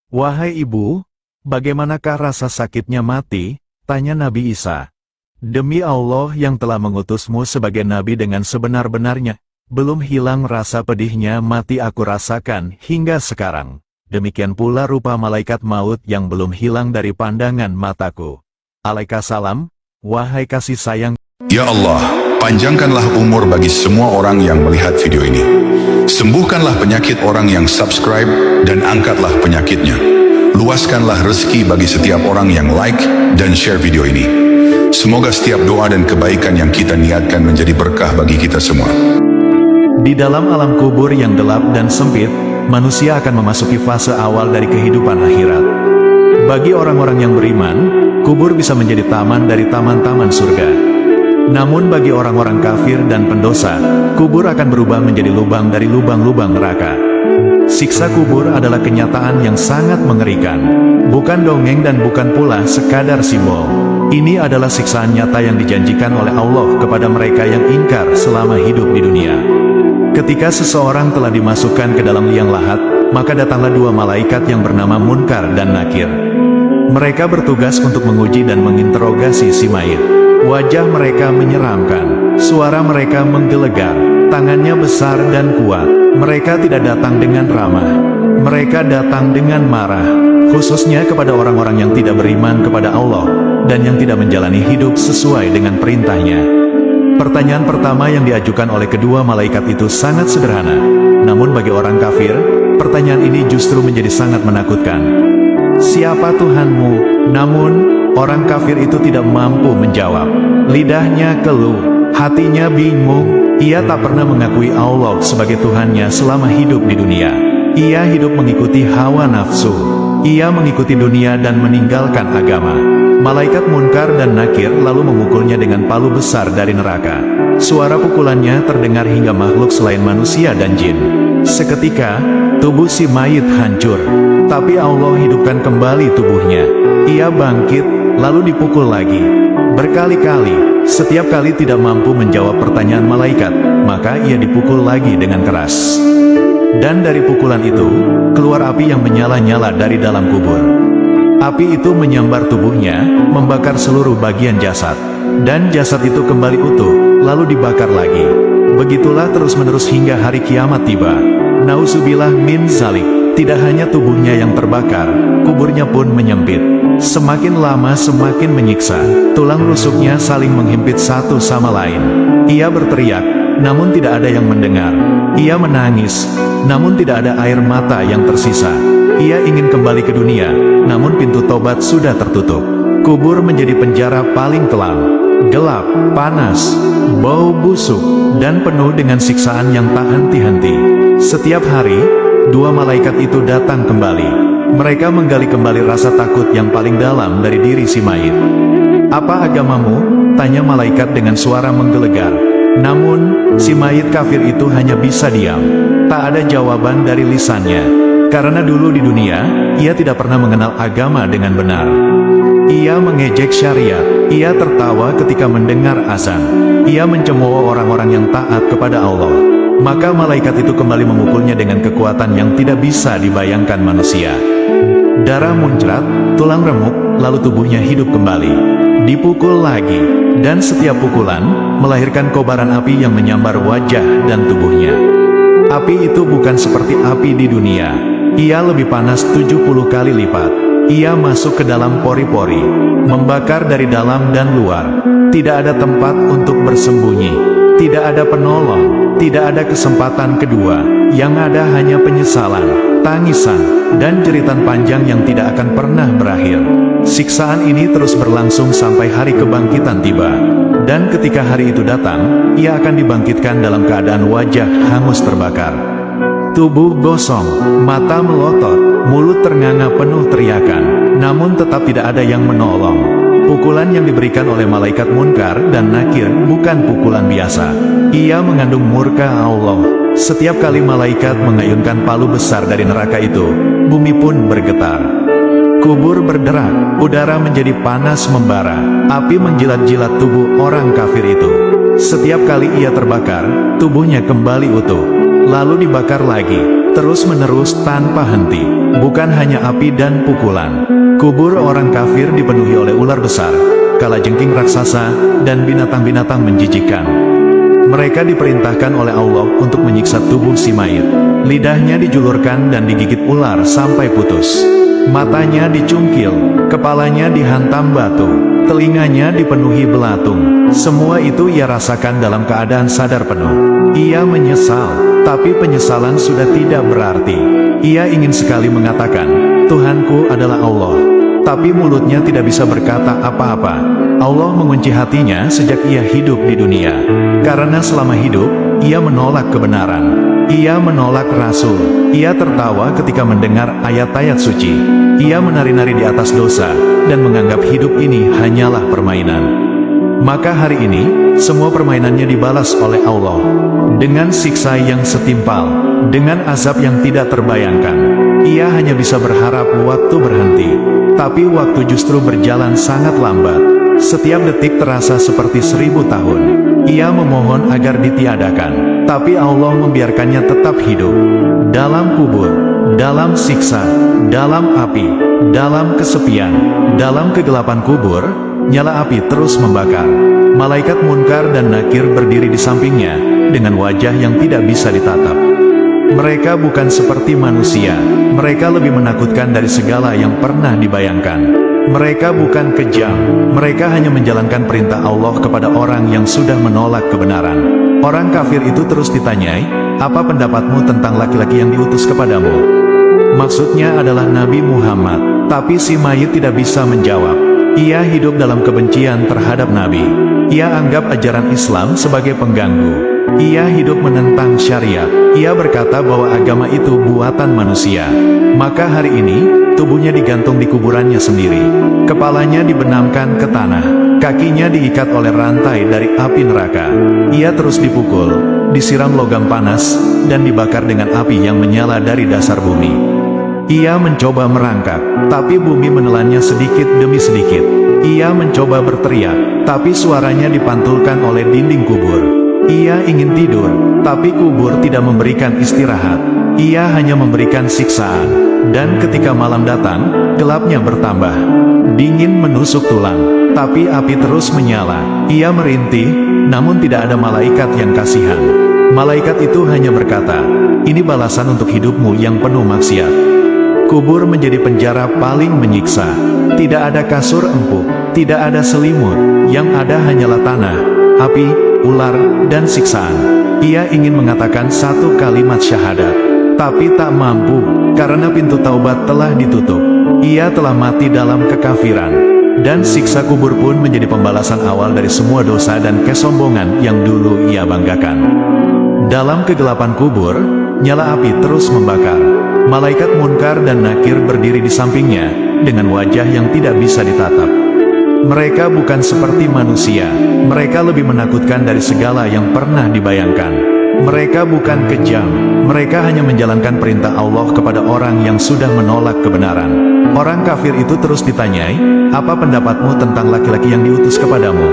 E: "Wahai ibu, bagaimanakah rasa sakitnya mati?" tanya Nabi Isa. "Demi Allah yang telah mengutusmu sebagai nabi dengan sebenar-benarnya, belum hilang rasa pedihnya mati aku rasakan hingga sekarang. Demikian pula rupa malaikat maut yang belum hilang dari pandangan mataku. Alaikassalam, wahai kasih sayang."
F: Ya Allah, panjangkanlah umur bagi semua orang yang melihat video ini. Sembuhkanlah penyakit orang yang subscribe dan angkatlah penyakitnya. Luaskanlah rezeki bagi setiap orang yang like dan share video ini. Semoga setiap doa dan kebaikan yang kita niatkan menjadi berkah bagi kita semua.
E: Di dalam alam kubur yang gelap dan sempit, manusia akan memasuki fase awal dari kehidupan akhirat. Bagi orang-orang yang beriman, kubur bisa menjadi taman dari taman-taman surga. Namun bagi orang-orang kafir dan pendosa, kubur akan berubah menjadi lubang dari lubang-lubang neraka. Siksa kubur adalah kenyataan yang sangat mengerikan. Bukan dongeng dan bukan pula sekadar simbol. Ini adalah siksaan nyata yang dijanjikan oleh Allah kepada mereka yang ingkar selama hidup di dunia. Ketika seseorang telah dimasukkan ke dalam liang lahat, maka datanglah dua malaikat yang bernama Munkar dan Nakir. Mereka bertugas untuk menguji dan menginterogasi si mayit. Wajah mereka menyeramkan, suara mereka menggelegar, tangannya besar dan kuat. Mereka tidak datang dengan ramah, mereka datang dengan marah, khususnya kepada orang-orang yang tidak beriman kepada Allah, dan yang tidak menjalani hidup sesuai dengan perintahnya. Pertanyaan pertama yang diajukan oleh kedua malaikat itu sangat sederhana, namun bagi orang kafir, pertanyaan ini justru menjadi sangat menakutkan. "Siapa Tuhanmu?" Namun, orang kafir itu tidak mampu menjawab. Lidahnya keluh, hatinya bingung, ia tak pernah mengakui Allah sebagai Tuhannya selama hidup di dunia. Ia hidup mengikuti hawa nafsu, ia mengikuti dunia dan meninggalkan agama. Malaikat Munkar dan Nakir lalu memukulnya dengan palu besar dari neraka. Suara pukulannya terdengar hingga makhluk selain manusia dan jin. Seketika, tubuh si mayit hancur, tapi Allah hidupkan kembali tubuhnya. Ia bangkit, lalu dipukul lagi. Berkali-kali, setiap kali tidak mampu menjawab pertanyaan malaikat, maka ia dipukul lagi dengan keras. Dan dari pukulan itu, keluar api yang menyala-nyala dari dalam kubur. Api itu menyambar tubuhnya, membakar seluruh bagian jasad. Dan jasad itu kembali utuh, lalu dibakar lagi. Begitulah terus-menerus hingga hari kiamat tiba. Nauzubillah min zalik. Tidak hanya tubuhnya yang terbakar, kuburnya pun menyempit. Semakin lama semakin menyiksa. Tulang rusuknya saling menghimpit satu sama lain. Ia berteriak, namun tidak ada yang mendengar. Ia menangis, namun tidak ada air mata yang tersisa. Ia ingin kembali ke dunia, namun pintu tobat sudah tertutup. Kubur menjadi penjara paling kelam, gelap, panas, bau busuk, dan penuh dengan siksaan yang tak henti-henti. Setiap hari, dua malaikat itu datang kembali. Mereka menggali kembali rasa takut yang paling dalam dari diri si mayit. "Apa agamamu?" tanya malaikat dengan suara menggelegar. Namun, si mayit kafir itu hanya bisa diam. Tak ada jawaban dari lisannya. Karena dulu di dunia, ia tidak pernah mengenal agama dengan benar. Ia mengejek syariat, ia tertawa ketika mendengar azan. Ia mencemooh orang-orang yang taat kepada Allah. Maka malaikat itu kembali memukulnya dengan kekuatan yang tidak bisa dibayangkan manusia. Darah muncrat, tulang remuk, lalu tubuhnya hidup kembali. dipukul lagi, dan setiap pukulan melahirkan kobaran api yang menyambar wajah dan tubuhnya. Api itu bukan seperti api di dunia. Ia lebih panas 70 kali lipat. Ia masuk ke dalam pori-pori, membakar dari dalam dan luar. Tidak ada tempat untuk bersembunyi. Tidak ada penolong. Tidak ada kesempatan kedua. Yang ada hanya penyesalan, tangisan, dan jeritan panjang yang tidak akan pernah berakhir. Siksaan ini terus berlangsung sampai hari kebangkitan tiba. Dan ketika hari itu datang, ia akan dibangkitkan dalam keadaan wajah hangus terbakar. Tubuh gosong, mata melotot, mulut ternganga penuh teriakan, namun tetap tidak ada yang menolong. Pukulan yang diberikan oleh malaikat Munkar dan Nakir bukan pukulan biasa. Ia mengandung murka Allah. Setiap kali malaikat mengayunkan palu besar dari neraka itu, bumi pun bergetar. Kubur berderak, udara menjadi panas membara, api menjilat-jilat tubuh orang kafir itu. Setiap kali ia terbakar, tubuhnya kembali utuh, lalu dibakar lagi, terus-menerus tanpa henti. Bukan hanya api dan pukulan. Kubur orang kafir dipenuhi oleh ular besar, kalajengking raksasa, dan binatang-binatang menjijikkan. Mereka diperintahkan oleh Allah untuk menyiksa tubuh si mayit. Lidahnya dijulurkan dan digigit ular sampai putus. Matanya dicungkil, kepalanya dihantam batu, telinganya dipenuhi belatung. Semua itu ia rasakan dalam keadaan sadar penuh. Ia menyesal, tapi penyesalan sudah tidak berarti. Ia ingin sekali mengatakan, Tuhanku adalah Allah. Tapi mulutnya tidak bisa berkata apa-apa. Allah mengunci hatinya sejak ia hidup di dunia. Karena selama hidup, ia menolak kebenaran. Ia menolak Rasul. Ia tertawa ketika mendengar ayat-ayat suci. Ia menari-nari di atas dosa, dan menganggap hidup ini hanyalah permainan. Maka hari ini, semua permainannya dibalas oleh Allah. Dengan siksa yang setimpal, dengan azab yang tidak terbayangkan. Ia hanya bisa berharap waktu berhenti. Tapi waktu justru berjalan sangat lambat. Setiap detik terasa seperti 1000 tahun. Ia memohon agar ditiadakan, tapi Allah membiarkannya tetap hidup. Dalam kubur, dalam siksa, dalam api, dalam kesepian, dalam kegelapan kubur, nyala api terus membakar. Malaikat Munkar dan Nakir berdiri di sampingnya, dengan wajah yang tidak bisa ditatap. Mereka bukan seperti manusia. Mereka lebih menakutkan dari segala yang pernah dibayangkan. Mereka bukan kejam. Mereka hanya menjalankan perintah Allah kepada orang yang sudah menolak kebenaran. Orang kafir itu terus ditanyai, apa pendapatmu tentang laki-laki yang diutus kepadamu? Maksudnya adalah Nabi Muhammad. Tapi si mayit tidak bisa menjawab. Ia hidup dalam kebencian terhadap Nabi. Ia anggap ajaran Islam sebagai pengganggu. Ia hidup menentang syariat. Ia berkata bahwa agama itu buatan manusia. Maka hari ini, tubuhnya digantung di kuburannya sendiri. Kepalanya dibenamkan ke tanah. Kakinya diikat oleh rantai dari api neraka. Ia terus dipukul, disiram logam panas, dan dibakar dengan api yang menyala dari dasar bumi. Ia mencoba merangkak, tapi bumi menelannya sedikit demi sedikit. Ia mencoba berteriak, tapi suaranya dipantulkan oleh dinding kubur. Ia ingin tidur, tapi kubur tidak memberikan istirahat. Ia hanya memberikan siksaan. Dan ketika malam datang, gelapnya bertambah. Dingin menusuk tulang, tapi api terus menyala. Ia merintih, namun tidak ada malaikat yang kasihan. Malaikat itu hanya berkata, ini balasan untuk hidupmu yang penuh maksiat. Kubur menjadi penjara paling menyiksa. Tidak ada kasur empuk, tidak ada selimut, yang ada hanyalah tanah, api, ular, dan siksaan. Ia ingin mengatakan satu kalimat syahadat, tapi tak mampu, karena pintu taubat telah ditutup. Ia telah mati dalam kekafiran. Dan siksa kubur pun menjadi pembalasan awal dari semua dosa dan kesombongan yang dulu ia banggakan. Dalam kegelapan kubur, nyala api terus membakar. Malaikat Munkar dan Nakir berdiri di sampingnya, dengan wajah yang tidak bisa ditatap. Mereka bukan seperti manusia. Mereka lebih menakutkan dari segala yang pernah dibayangkan. Mereka bukan kejam. Mereka hanya menjalankan perintah Allah kepada orang yang sudah menolak kebenaran. Orang kafir itu terus ditanyai, apa pendapatmu tentang laki-laki yang diutus kepadamu?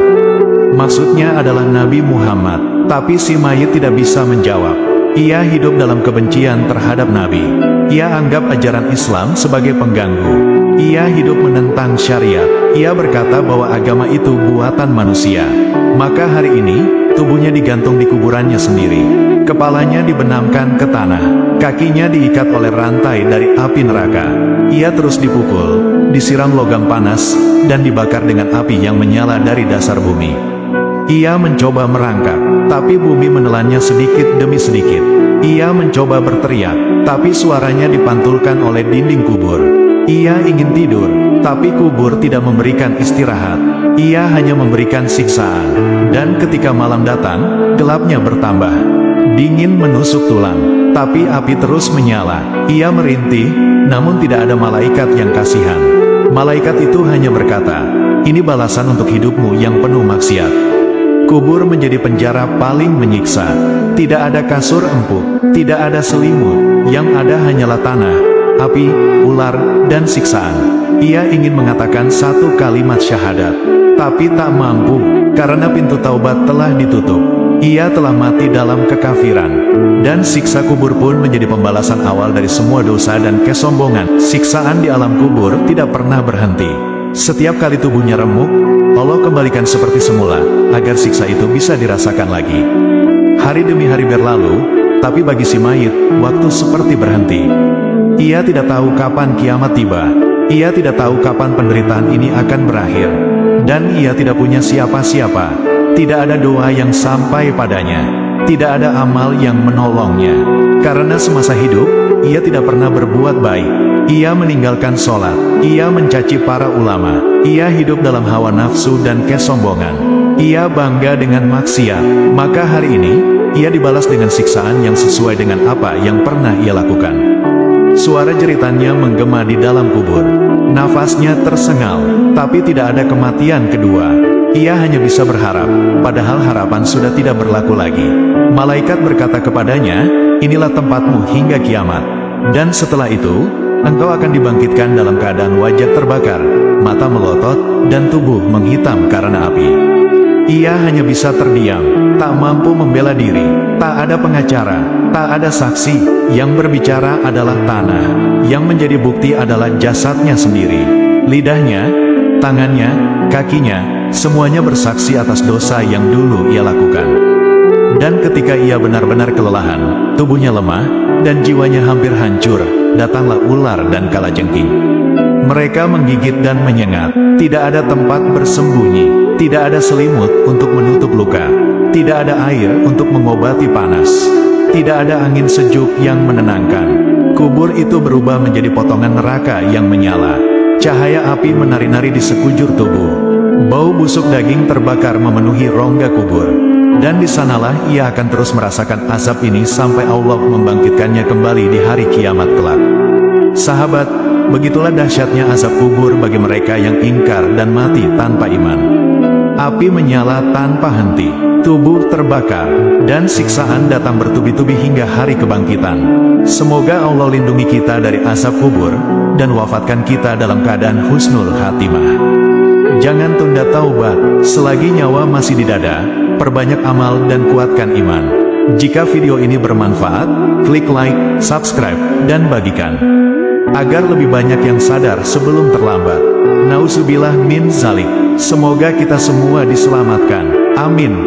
E: Maksudnya adalah Nabi Muhammad. Tapi si mayit tidak bisa menjawab. Ia hidup dalam kebencian terhadap Nabi. Ia anggap ajaran Islam sebagai pengganggu. Ia hidup menentang syariat. Ia berkata bahwa agama itu buatan manusia. Maka hari ini, tubuhnya digantung di kuburannya sendiri. Kepalanya dibenamkan ke tanah, kakinya diikat oleh rantai dari api neraka. Ia terus dipukul, disiram logam panas, dan dibakar dengan api yang menyala dari dasar bumi. Ia mencoba merangkak, tapi bumi menelannya sedikit demi sedikit. Ia mencoba berteriak, tapi suaranya dipantulkan oleh dinding kubur. Ia ingin tidur, tapi kubur tidak memberikan istirahat. Ia hanya memberikan siksaan. Dan ketika malam datang, gelapnya bertambah. Dingin menusuk tulang, tapi api terus menyala. Ia merintih, namun tidak ada malaikat yang kasihan. Malaikat itu hanya berkata, "Ini balasan untuk hidupmu yang penuh maksiat." Kubur menjadi penjara paling menyiksa. Tidak ada kasur empuk, tidak ada selimut, yang ada hanyalah tanah, api, ular, dan siksaan. Ia ingin mengatakan satu kalimat syahadat, tapi tak mampu, karena pintu taubat telah ditutup. Ia telah mati dalam kekafiran. Dan siksa kubur pun menjadi pembalasan awal dari semua dosa dan kesombongan. Siksaan di alam kubur tidak pernah berhenti. Setiap kali tubuhnya remuk, Allah kembalikan seperti semula, agar siksa itu bisa dirasakan lagi. Hari demi hari berlalu, tapi bagi si mayit, waktu seperti berhenti. Ia tidak tahu kapan kiamat tiba. Ia tidak tahu kapan penderitaan ini akan berakhir. Dan ia tidak punya siapa-siapa. Tidak ada doa yang sampai padanya. Tidak ada amal yang menolongnya. Karena semasa hidup, ia tidak pernah berbuat baik. Ia meninggalkan sholat. Ia mencaci para ulama. Ia hidup dalam hawa nafsu dan kesombongan. Ia bangga dengan maksiat. Maka hari ini, ia dibalas dengan siksaan yang sesuai dengan apa yang pernah ia lakukan. Suara jeritannya menggema di dalam kubur. Nafasnya tersengal, tapi tidak ada kematian kedua. Ia hanya bisa berharap, padahal harapan sudah tidak berlaku lagi. Malaikat berkata kepadanya, "Inilah tempatmu hingga kiamat. Dan setelah itu, engkau akan dibangkitkan dalam keadaan wajah terbakar, mata melotot, dan tubuh menghitam karena api." Ia hanya bisa terdiam, tak mampu membela diri, tak ada pengacara, tak ada saksi. Yang berbicara adalah tanah, yang menjadi bukti adalah jasadnya sendiri. Lidahnya, tangannya, kakinya, semuanya bersaksi atas dosa yang dulu ia lakukan. Dan ketika ia benar-benar kelelahan, tubuhnya lemah, dan jiwanya hampir hancur, datanglah ular dan kalajengking. Mereka menggigit dan menyengat, tidak ada tempat bersembunyi, tidak ada selimut untuk menutup luka, tidak ada air untuk mengobati panas, tidak ada angin sejuk yang menenangkan. Kubur itu berubah menjadi potongan neraka yang menyala. Cahaya api menari-nari di sekujur tubuh. Bau busuk daging terbakar memenuhi rongga kubur. Dan di sanalah ia akan terus merasakan azab ini sampai Allah membangkitkannya kembali di hari kiamat kelak. Sahabat, begitulah dahsyatnya azab kubur bagi mereka yang ingkar dan mati tanpa iman. Api menyala tanpa henti, tubuh terbakar, dan siksaan datang bertubi-tubi hingga hari kebangkitan. Semoga Allah lindungi kita dari azab kubur, dan wafatkan kita dalam keadaan husnul khatimah. Jangan tunda taubat, selagi nyawa masih di dada, perbanyak amal dan kuatkan iman. Jika video ini bermanfaat, klik like, subscribe, dan bagikan. Agar lebih banyak yang sadar sebelum terlambat. Nauzubillah min zalik. Semoga kita semua diselamatkan. Amin.